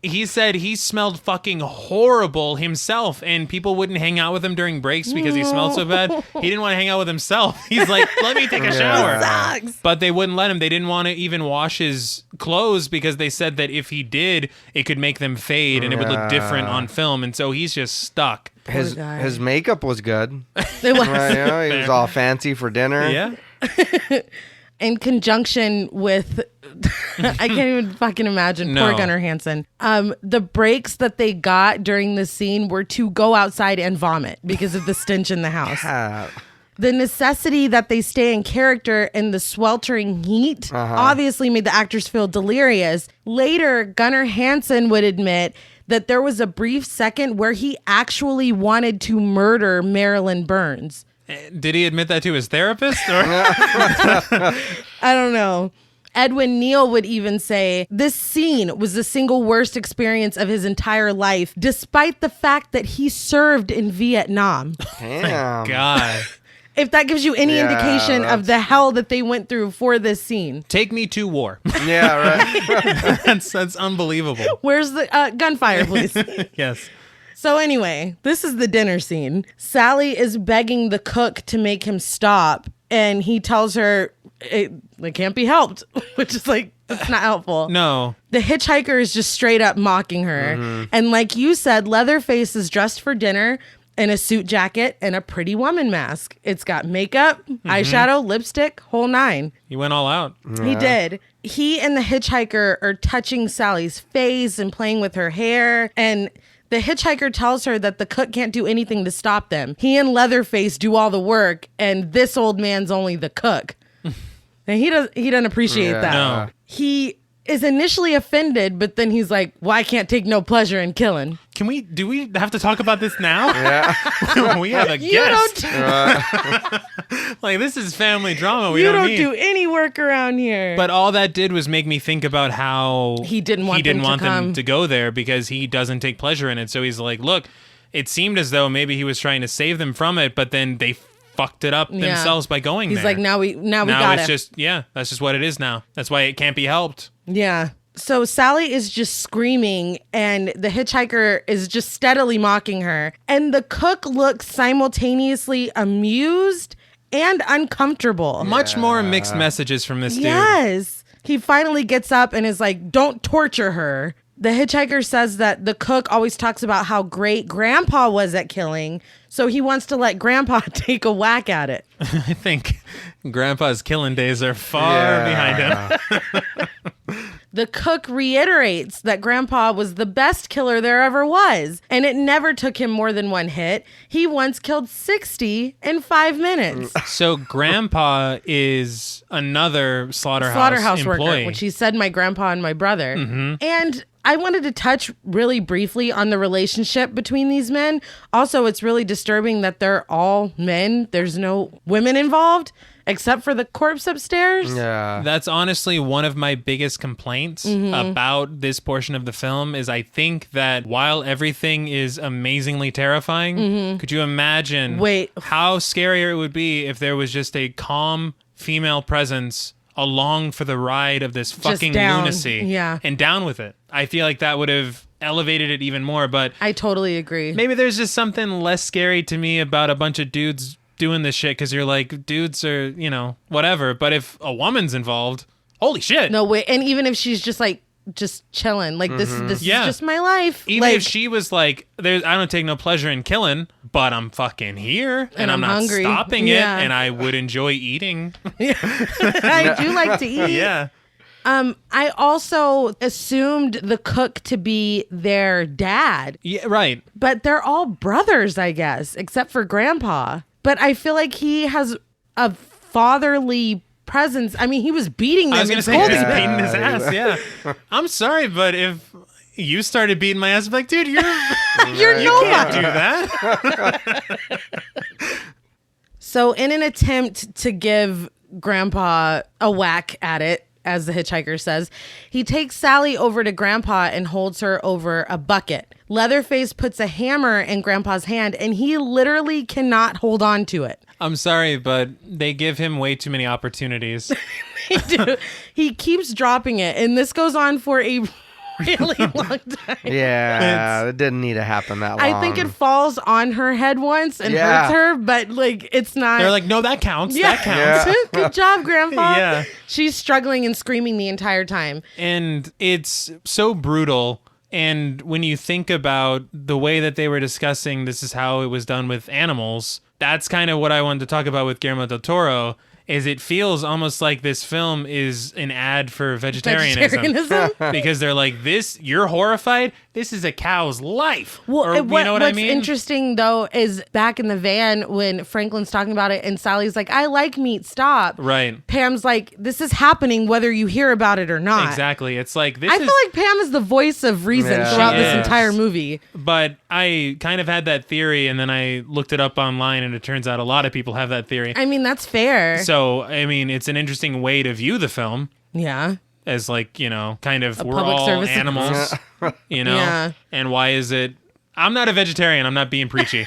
he said he smelled fucking horrible himself, and people wouldn't hang out with him during breaks because he smelled so bad. He didn't want to hang out with himself. He's like, let me take a shower. Sucks. But they wouldn't let him. They didn't want to even wash his clothes because they said that if he did, it could make them fade and it would look different on film. And so he's just stuck. His makeup was good. It was. Right, he was all fancy for dinner. Yeah. In conjunction with, I can't even fucking imagine. No. Poor Gunnar Hansen. The breaks that they got during the scene were to go outside and vomit because of the stench in the house. The necessity that they stay in character in the sweltering heat obviously made the actors feel delirious. Later, Gunnar Hansen would admit that there was a brief second where he actually wanted to murder Marilyn Burns. Did he admit that to his therapist? Or? I don't know. Edwin Neal would even say this scene was the single worst experience of his entire life, despite the fact that he served in Vietnam. Damn. God. If that gives you any indication of the hell that they went through for this scene. Take me to war. Yeah, right. That's unbelievable. Where's the gunfire, please? Yes. So anyway, this is the dinner scene. Sally is begging the cook to make him stop, and he tells her it can't be helped, which is like, it's not helpful. No. The hitchhiker is just straight up mocking her. And like you said, Leatherface is dressed for dinner in a suit jacket and a Pretty Woman mask. It's got makeup, eyeshadow, lipstick, whole nine. He went all out. He did. He and the hitchhiker are touching Sally's face and playing with her hair. And the hitchhiker tells her that the cook can't do anything to stop them. He and Leatherface do all the work, and this old man's only the cook. And he doesn't appreciate that. No. He is initially offended, but then he's like, well, I can't take no pleasure in killing. Do we have to talk about this now? Yeah. We have a guest. Like, this is family drama. You don't do any work around here. But all that did was make me think about how he didn't want them to go there because he doesn't take pleasure in it. So he's like, look, it seemed as though maybe he was trying to save them from it, but then they fucked it up themselves by going there. He's like, now we got it's just, that's just what it is now. That's why it can't be helped. Yeah. So Sally is just screaming, and the hitchhiker is just steadily mocking her. And the cook looks simultaneously amused and uncomfortable. Much more mixed messages from this dude. Yes. He finally gets up and is like, don't torture her. The hitchhiker says that the cook always talks about how great Grandpa was at killing, so he wants to let Grandpa take a whack at it. I think Grandpa's killing days are far behind him. The cook reiterates that Grandpa was the best killer there ever was, and it never took him more than one hit. He once killed 60 in 5 minutes. So Grandpa is another slaughterhouse employee. Worker, which he said my grandpa and my brother. And I wanted to touch really briefly on the relationship between these men. Also, it's really disturbing that they're all men. There's no women involved, except for the corpse upstairs. Yeah. That's honestly one of my biggest complaints about this portion of the film is I think that while everything is amazingly terrifying, could you imagine how scarier it would be if there was just a calm female presence along for the ride of this fucking lunacy and down with it? I feel like that would have elevated it even more, but I totally agree. Maybe there's just something less scary to me about a bunch of dudes doing this shit because you're like, dudes are, you know, whatever. But if a woman's involved, holy shit. No way. And even if she's just like, just chilling, like this is just my life. Even if she was like, I don't take no pleasure in killing, but I'm fucking here and I'm not hungry. Stopping it, and I would enjoy eating. I do like to eat. Yeah. I also assumed the cook to be their dad. Yeah, right. But they're all brothers, I guess, except for Grandpa. But I feel like he has a fatherly presence. I mean, he was beating them. I was going to say, he was beating his ass, yeah. I'm sorry, but if you started beating my ass, I'm like, dude, you're nobody. You can't do that. So in an attempt to give Grandpa a whack at it, as the hitchhiker says, he takes Sally over to Grandpa and holds her over a bucket. Leatherface puts a hammer in Grandpa's hand, and he literally cannot hold on to it. I'm sorry, but they give him way too many opportunities. They do. He keeps dropping it, and this goes on for a really long time. Yeah, it didn't need to happen that long. I think it falls on her head once and hurts her, but like it's not. They're like, no, that counts. Yeah. That counts. Yeah. Good job, Grandpa. Yeah. She's struggling and screaming the entire time. And it's so brutal. And when you think about the way that they were discussing this is how it was done with animals, that's kind of what I wanted to talk about with Guillermo del Toro. Is it feels almost like this film is an ad for vegetarianism. Because they're like, this, you're horrified? This is a cow's life. Well, or, you know what I mean? What's interesting, though, is back in the van when Franklin's talking about it and Sally's like, I like meat, stop. Right. Pam's like, this is happening whether you hear about it or not. Exactly. It's like, I feel like Pam is the voice of reason throughout this entire movie. But I kind of had that theory, and then I looked it up online, and it turns out a lot of people have that theory. I mean, that's fair. So, I mean, it's an interesting way to view the film. Yeah. As like, you know, kind of we're public all service animals, you know? Yeah. And why is it... I'm not a vegetarian. I'm not being preachy.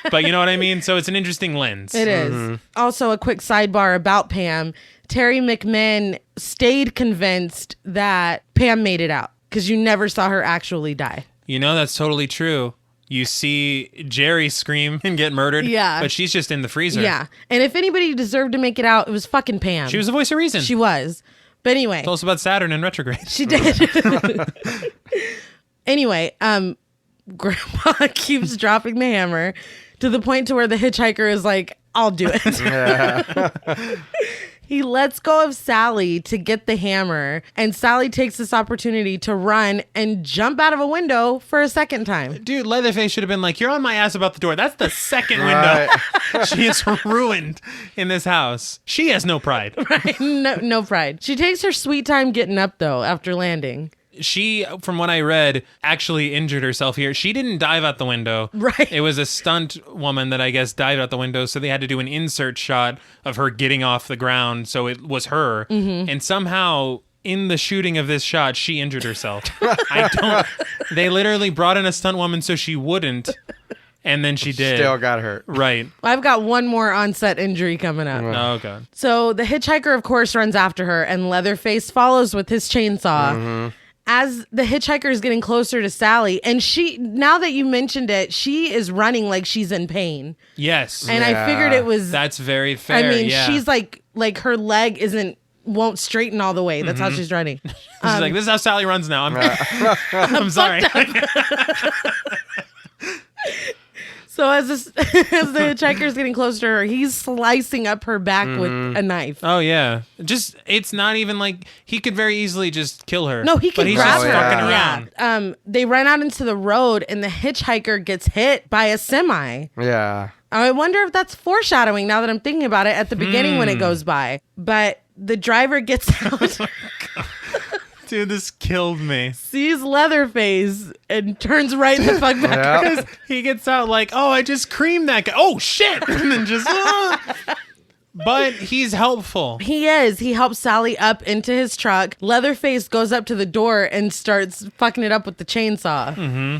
But you know what I mean? So it's an interesting lens. It is. Also, a quick sidebar about Pam. Terry McMinn stayed convinced that Pam made it out because you never saw her actually die. You know, that's totally true. You see Jerry scream and get murdered. Yeah. But she's just in the freezer. Yeah. And if anybody deserved to make it out, it was fucking Pam. She was the voice of reason. She was. But anyway. Tell us about Saturn in retrograde. She did. Anyway, Grandpa keeps dropping the hammer to the point to where the hitchhiker is like, I'll do it. He lets go of Sally to get the hammer, and Sally takes this opportunity to run and jump out of a window for a second time. Dude, Leatherface should have been like, you're on my ass about the door. That's the second window. She is ruined in this house. She has no pride. Right? No pride. She takes her sweet time getting up, though, after landing. She, from what I read, actually injured herself here. She didn't dive out the window. Right. It was a stunt woman that I guess dived out the window, so they had to do an insert shot of her getting off the ground, so it was her. Mm-hmm. And somehow, in the shooting of this shot, she injured herself. They literally brought in a stunt woman so she wouldn't, and then she did. Still got hurt. Right. I've got one more on-set injury coming up. Oh, God. So the hitchhiker, of course, runs after her, and Leatherface follows with his chainsaw. Mm-hmm. As the hitchhiker is getting closer to Sally, and she, now that you mentioned it, she is running like she's in pain. Yes. And I figured it was... That's very fair. I mean, she's like her leg won't straighten all the way. That's how she's running. She's like, this is how Sally runs now. I'm sorry. So as as the hitchhiker's getting close to her, he's slicing up her back with a knife. Oh yeah, just it's not even like he could very easily just kill her. No, he but can he's grab just her. fucking around. Yeah. They run out into the road, and the hitchhiker gets hit by a semi. Yeah. I wonder if that's foreshadowing now that I'm thinking about it at the beginning when it goes by. But the driver gets out. Dude, this killed me. Sees Leatherface and turns right the fuck back. Because he gets out like, oh, I just creamed that guy. Oh, shit. And then just, But he's helpful. He is. He helps Sally up into his truck. Leatherface goes up to the door and starts fucking it up with the chainsaw. Mm-hmm.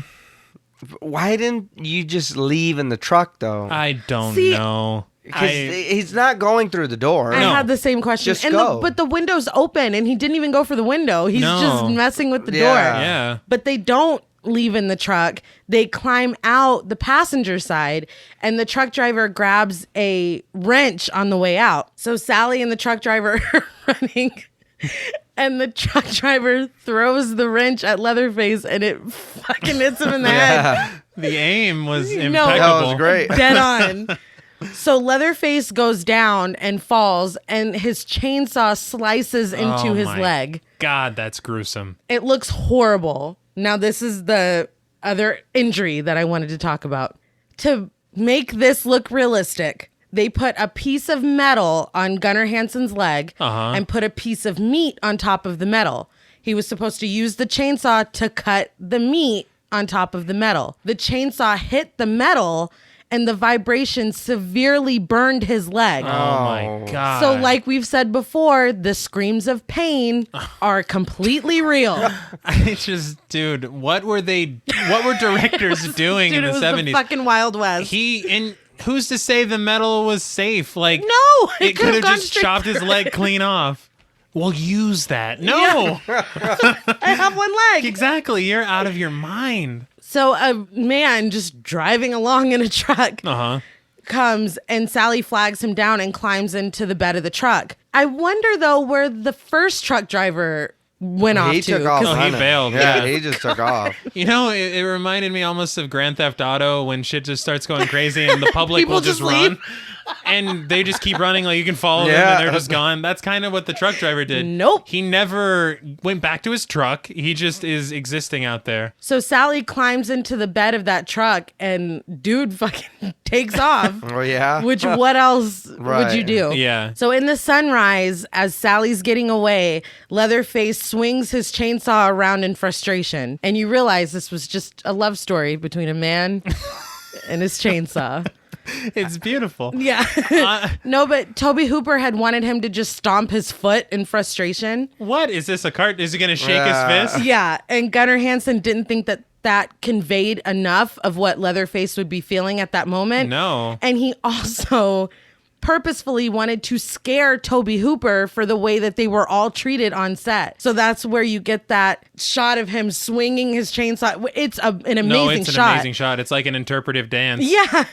Why didn't you just leave in the truck, though? I don't See, know. Because he's not going through the door. I had the same question. Just go. But the window's open, and he didn't even go for the window. He's just messing with the door. Yeah. But they don't leave in the truck. They climb out the passenger side, and the truck driver grabs a wrench on the way out. So Sally and the truck driver are running, and the truck driver throws the wrench at Leatherface, and it fucking hits him in the head. The aim was impeccable. That was great. Dead on. So Leatherface goes down and falls, and his chainsaw slices into his leg. God, that's gruesome. It looks horrible. Now, this is the other injury that I wanted to talk about. To make this look realistic, they put a piece of metal on Gunnar Hansen's leg and put a piece of meat on top of the metal. He was supposed to use the chainsaw to cut the meat on top of the metal. The chainsaw hit the metal, and the vibration severely burned his leg. Oh my God. So like we've said before, the screams of pain are completely real. I just, dude, what were directors doing Dude, in the it was 70s? the fucking Wild West. And who's to say the metal was safe? Like, No, it could have gone just straight chopped his leg clean off. Well, use that. No. I have one leg. Exactly. You're out of your mind. So a man just driving along in a truck comes, and Sally flags him down and climbs into the bed of the truck. I wonder, though, where the first truck driver went off to. He took off. he bailed. Yeah, he just took off. You know, it reminded me almost of Grand Theft Auto when shit just starts going crazy and the public will just run. And they just keep running, like you can follow them and they're just gone. That's kind of what the truck driver did. Nope. He never went back to his truck. He just is existing out there. So Sally climbs into the bed of that truck, and dude fucking takes off. Oh, yeah? Which, what else would you do? Yeah. So in the sunrise, as Sally's getting away, Leatherface swings his chainsaw around in frustration. And you realize this was just a love story between a man and his chainsaw. It's beautiful. Yeah. No, but Tobe Hooper had wanted him to just stomp his foot in frustration. What? Is this a cart? Is he going to shake his fist? Yeah. And Gunnar Hansen didn't think that conveyed enough of what Leatherface would be feeling at that moment. No. And he also purposefully wanted to scare Tobe Hooper for the way that they were all treated on set. So that's where you get that shot of him swinging his chainsaw. It's an amazing shot. No, it's an amazing shot. It's like an interpretive dance. Yeah.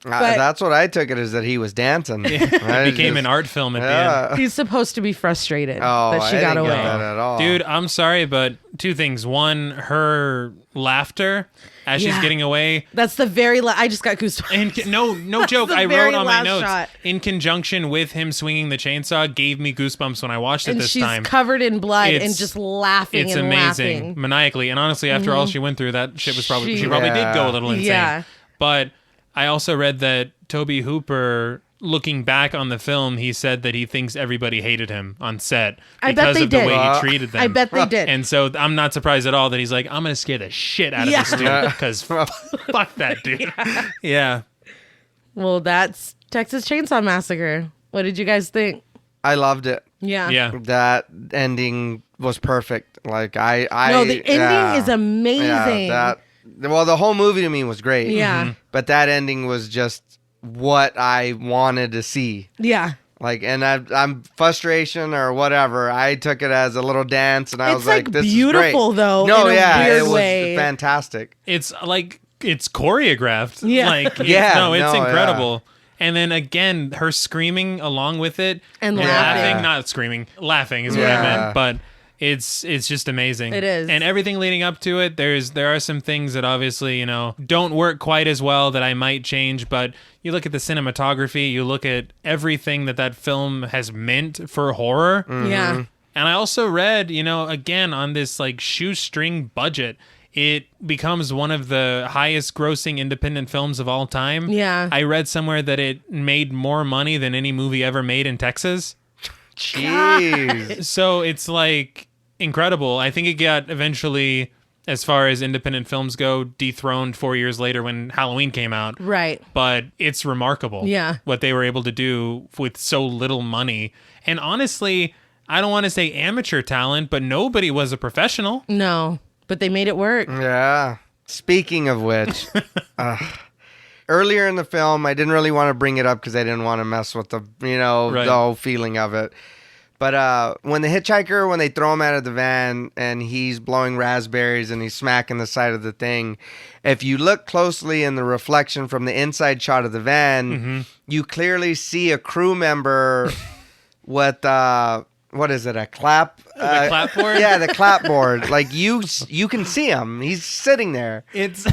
That's what I took it as, that he was dancing. It became an art film at the end. He's supposed to be frustrated Oh, that she I got didn't away. get that at all. Dude, I'm sorry, but two things. One, her laughter as she's getting away. That's the very I just got goosebumps. And no joke. the I very wrote on my last notes shot. in conjunction with him swinging the chainsaw gave me goosebumps when I watched it And this she's time. covered in blood and just laughing It's and amazing, laughing. maniacally. And honestly, after all she went through, that shit was probably she probably did go a little insane. Yeah. But I also read that Tobe Hooper, looking back on the film, he said that he thinks everybody hated him on set because of the way he treated them. I bet they did. And so I'm not surprised at all that he's like, I'm going to scare the shit out of this dude because fuck that dude. Yeah. Well, that's Texas Chainsaw Massacre. What did you guys think? I loved it. Yeah. Yeah. That ending was perfect. Like I No, the ending is amazing. Yeah, well, the whole movie to me was great. Yeah. But that ending was just what I wanted to see. Yeah. Like, and I'm frustration or whatever. I took it as a little dance, and I It's was like, "This beautiful, is great." though. No, in a yeah, weird it was way. fantastic. It's like, it's choreographed. Yeah. Like, it's incredible. And then again, her screaming along with it And laughing, Yeah. not screaming, laughing is what I meant. But It's just amazing. It is. And everything leading up to it, there are some things that obviously, don't work quite as well that I might change, but you look at the cinematography, you look at everything that film has meant for horror. Mm-hmm. Yeah. And I also read, again, on this like shoestring budget, it becomes one of the highest grossing independent films of all time. Yeah. I read somewhere that it made more money than any movie ever made in Texas. Jeez. So it's like incredible. I think it got eventually, as far as independent films go, dethroned 4 years later when Halloween came out. Right. But it's remarkable. Yeah. What they were able to do with so little money. And honestly, I don't want to say amateur talent, but nobody was a professional. No, but they made it work. Yeah. Speaking of which, earlier in the film, I didn't really want to bring it up because I didn't want to mess with the whole feeling of it. But when the hitchhiker, when they throw him out of the van and he's blowing raspberries and he's smacking the side of the thing, if you look closely in the reflection from the inside shot of the van, you clearly see a crew member with what is it? A clap? The clapboard? Yeah, the clapboard. Like you can see him. He's sitting there. It's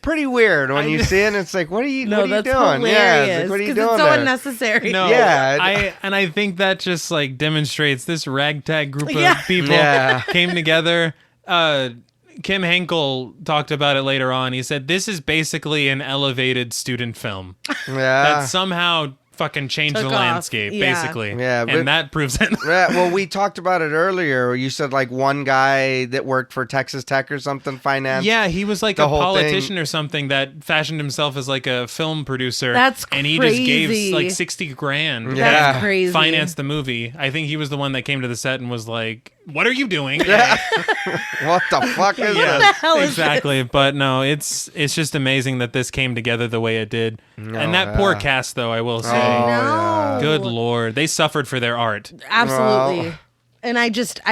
pretty weird when you see it. And it's like, what are you doing? Hilarious, Yeah, it's like, what are you doing it's so there? unnecessary. No, Yeah. I think that just like demonstrates this ragtag group of Yeah. people came together. Kim Henkel talked about it later on. He said this is basically an elevated student film Yeah. that somehow fucking changed Took the off. landscape, Yeah. basically. Yeah, but- and that proves it. Yeah, well, we talked about it earlier. You said like one guy that worked for Texas Tech or something, finance. Yeah, he was like The a whole politician thing. or something that fashioned himself as like a film producer. That's and he just gave crazy. like $60,000 Yeah. That's crazy. financed the movie. I think he was the one that came to the set and was like, "What are you doing?" What the fuck is Yeah, this? the hell is exactly. But no, it's just amazing that this came together the way it did. And that poor cast, though, I will say, No. good lord, they suffered for their art. Absolutely. Well. And I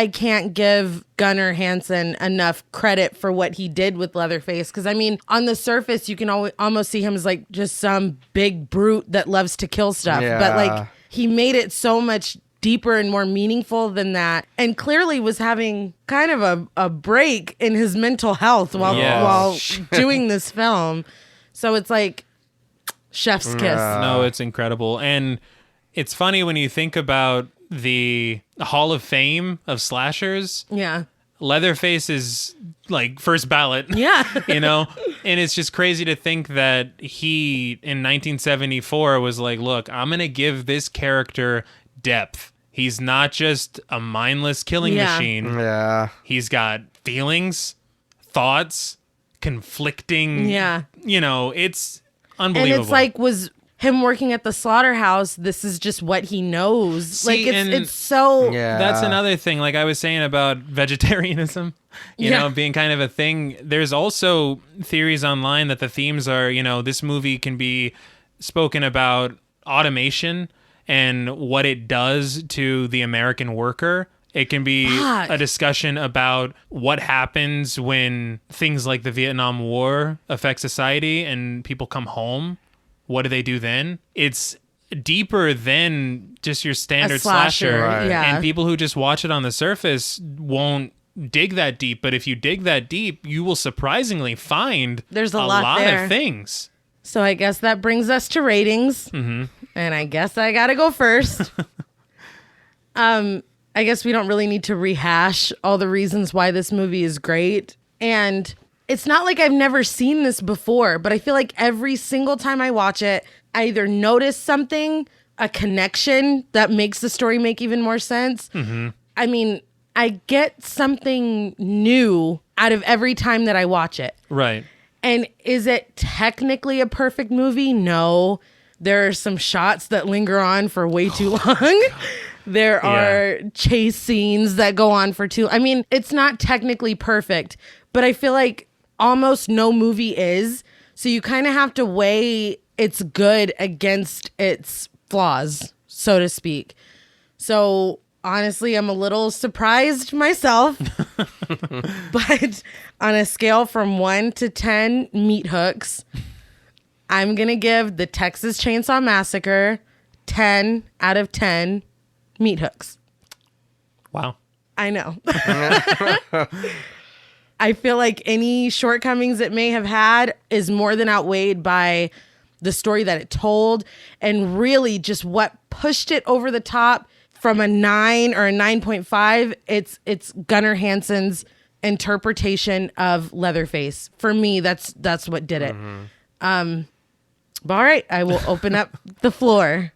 can't give Gunnar Hansen enough credit for what he did with Leatherface. Because, I mean, on the surface, you can almost see him as like just some big brute that loves to kill stuff. Yeah. But like he made it so much deeper and more meaningful than that, and clearly was having kind of a break in his mental health while doing this film. So it's like chef's kiss. No, it's incredible. And it's funny when you think about the Hall of Fame of slashers. Yeah. Leatherface is like first ballot. Yeah. And it's just crazy to think that he in 1974 was like, look, I'm going to give this character depth. He's not just a mindless killing machine. Yeah. He's got feelings, thoughts, conflicting. Yeah. It's unbelievable. And it's like, was him working at the slaughterhouse, this is just what he knows. See, like and it's so That's another thing. Like I was saying about vegetarianism, you know, being kind of a thing. There's also theories online that the themes are, this movie can be spoken about automation and what it does to the American worker. It can be a discussion about what happens when things like the Vietnam War affect society and people come home. What do they do then? It's deeper than just your standard slasher. Right. Yeah. And people who just watch it on the surface won't dig that deep. But if you dig that deep, you will surprisingly find There's a lot there. of things. So I guess that brings us to ratings. Mm-hmm. And I guess I gotta go first. I guess we don't really need to rehash all the reasons why this movie is great. And it's not like I've never seen this before, but I feel like every single time I watch it, I either notice something, a connection that makes the story make even more sense. Mm-hmm. I mean, I get something new out of every time that I watch it. Right. And is it technically a perfect movie? No. There are some shots that linger on for way too long. There are chase scenes that go on for too. I mean, it's not technically perfect, but I feel like almost no movie is. So you kind of have to weigh its good against its flaws, so to speak. So honestly, I'm a little surprised myself. But on a scale from 1 to 10 meat hooks, I'm going to give the Texas Chainsaw Massacre 10 out of 10 meat hooks. Wow. I know. I feel like any shortcomings it may have had is more than outweighed by the story that it told, and really just what pushed it over the top from a 9 or a 9.5. It's Gunnar Hansen's interpretation of Leatherface. For me, that's what did it. But all right, I will open up the floor.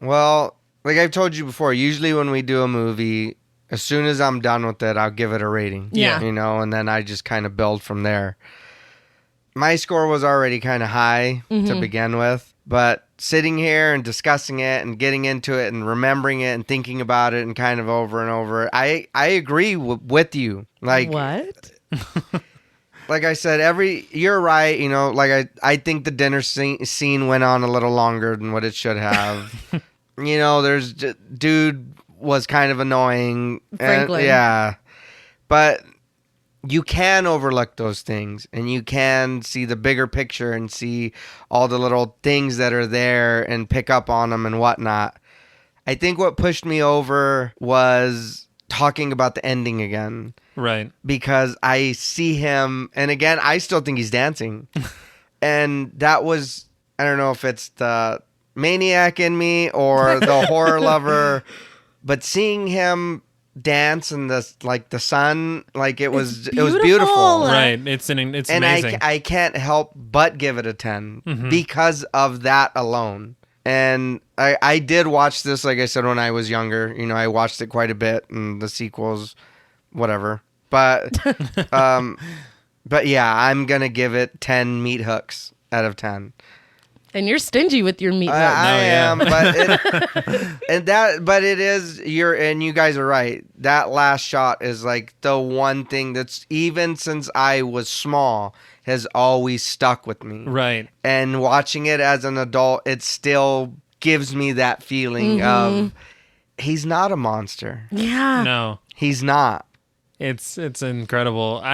Well, like I've told you before, usually when we do a movie, as soon as I'm done with it, I'll give it a rating. Yeah. You know, and then I just kind of build from there. My score was already kind of high to begin with, but sitting here and discussing it and getting into it and remembering it and thinking about it and kind of over and over, I agree with you. Like what? Like I said, you're right. You know, like I think the dinner scene went on a little longer than what it should have. You know, dude was kind of annoying. Franklin. Yeah. But you can overlook those things and you can see the bigger picture and see all the little things that are there and pick up on them and whatnot. I think what pushed me over was talking about the ending again. Right. Because I see him, and again, I still think he's dancing. And that was, I don't know if it's the maniac in me or the horror lover, but seeing him dance in the sun, like it was beautiful. Right. It's amazing. I can't help but give it a 10 because of that alone. And I did watch this, like I said, when I was younger. You know, I watched it quite a bit, and the sequels, whatever. But yeah, I'm gonna give it 10 meat hooks out of 10. And you're stingy with your meat hooks. I am, but it is. And you guys are right. That last shot is like the one thing that's, even since I was small, has always stuck with me. Right. And watching it as an adult, it still gives me that feeling of he's not a monster. Yeah. No. He's not. It's incredible.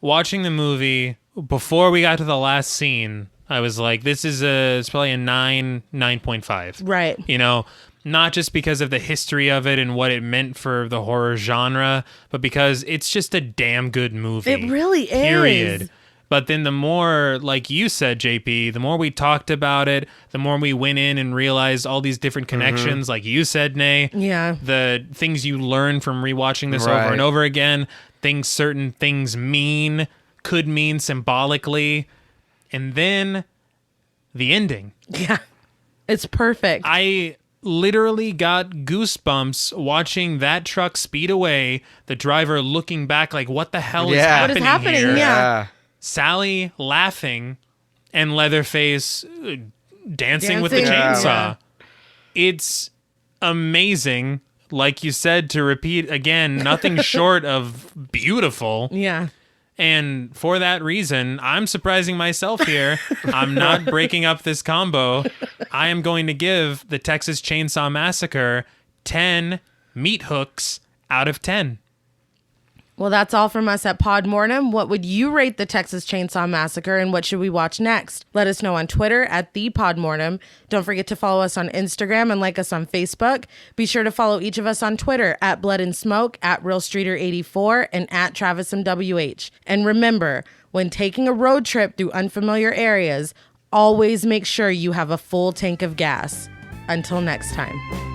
Watching the movie, before we got to the last scene, I was like, it's probably a 9.5. Right. You know, not just because of the history of it and what it meant for the horror genre, but because it's just a damn good movie. It really is. Period. But then the more, like you said, JP, the more we talked about it, the more we went in and realized all these different connections, like you said, Nay. Yeah. The things you learn from rewatching this over and over again, certain things could mean symbolically. And then the ending. Yeah. It's perfect. I literally got goosebumps watching that truck speed away, the driver looking back like, what the hell is happening What is happening? here? Yeah. Sally laughing and Leatherface dancing with the chainsaw. Yeah. It's amazing. Like you said, to repeat again, nothing short of beautiful. Yeah. And for that reason, I'm surprising myself here. I'm not breaking up this combo. I am going to give the Texas Chainsaw Massacre 10 meat hooks out of 10. Well, that's all from us at Pod Mortem. What would you rate the Texas Chainsaw Massacre, and what should we watch next? Let us know on Twitter at the Pod Mortem. Don't forget to follow us on Instagram and like us on Facebook. Be sure to follow each of us on Twitter at Blood and Smoke, at RealStreeter84, and at TravisMWH. And remember, when taking a road trip through unfamiliar areas, always make sure you have a full tank of gas. Until next time.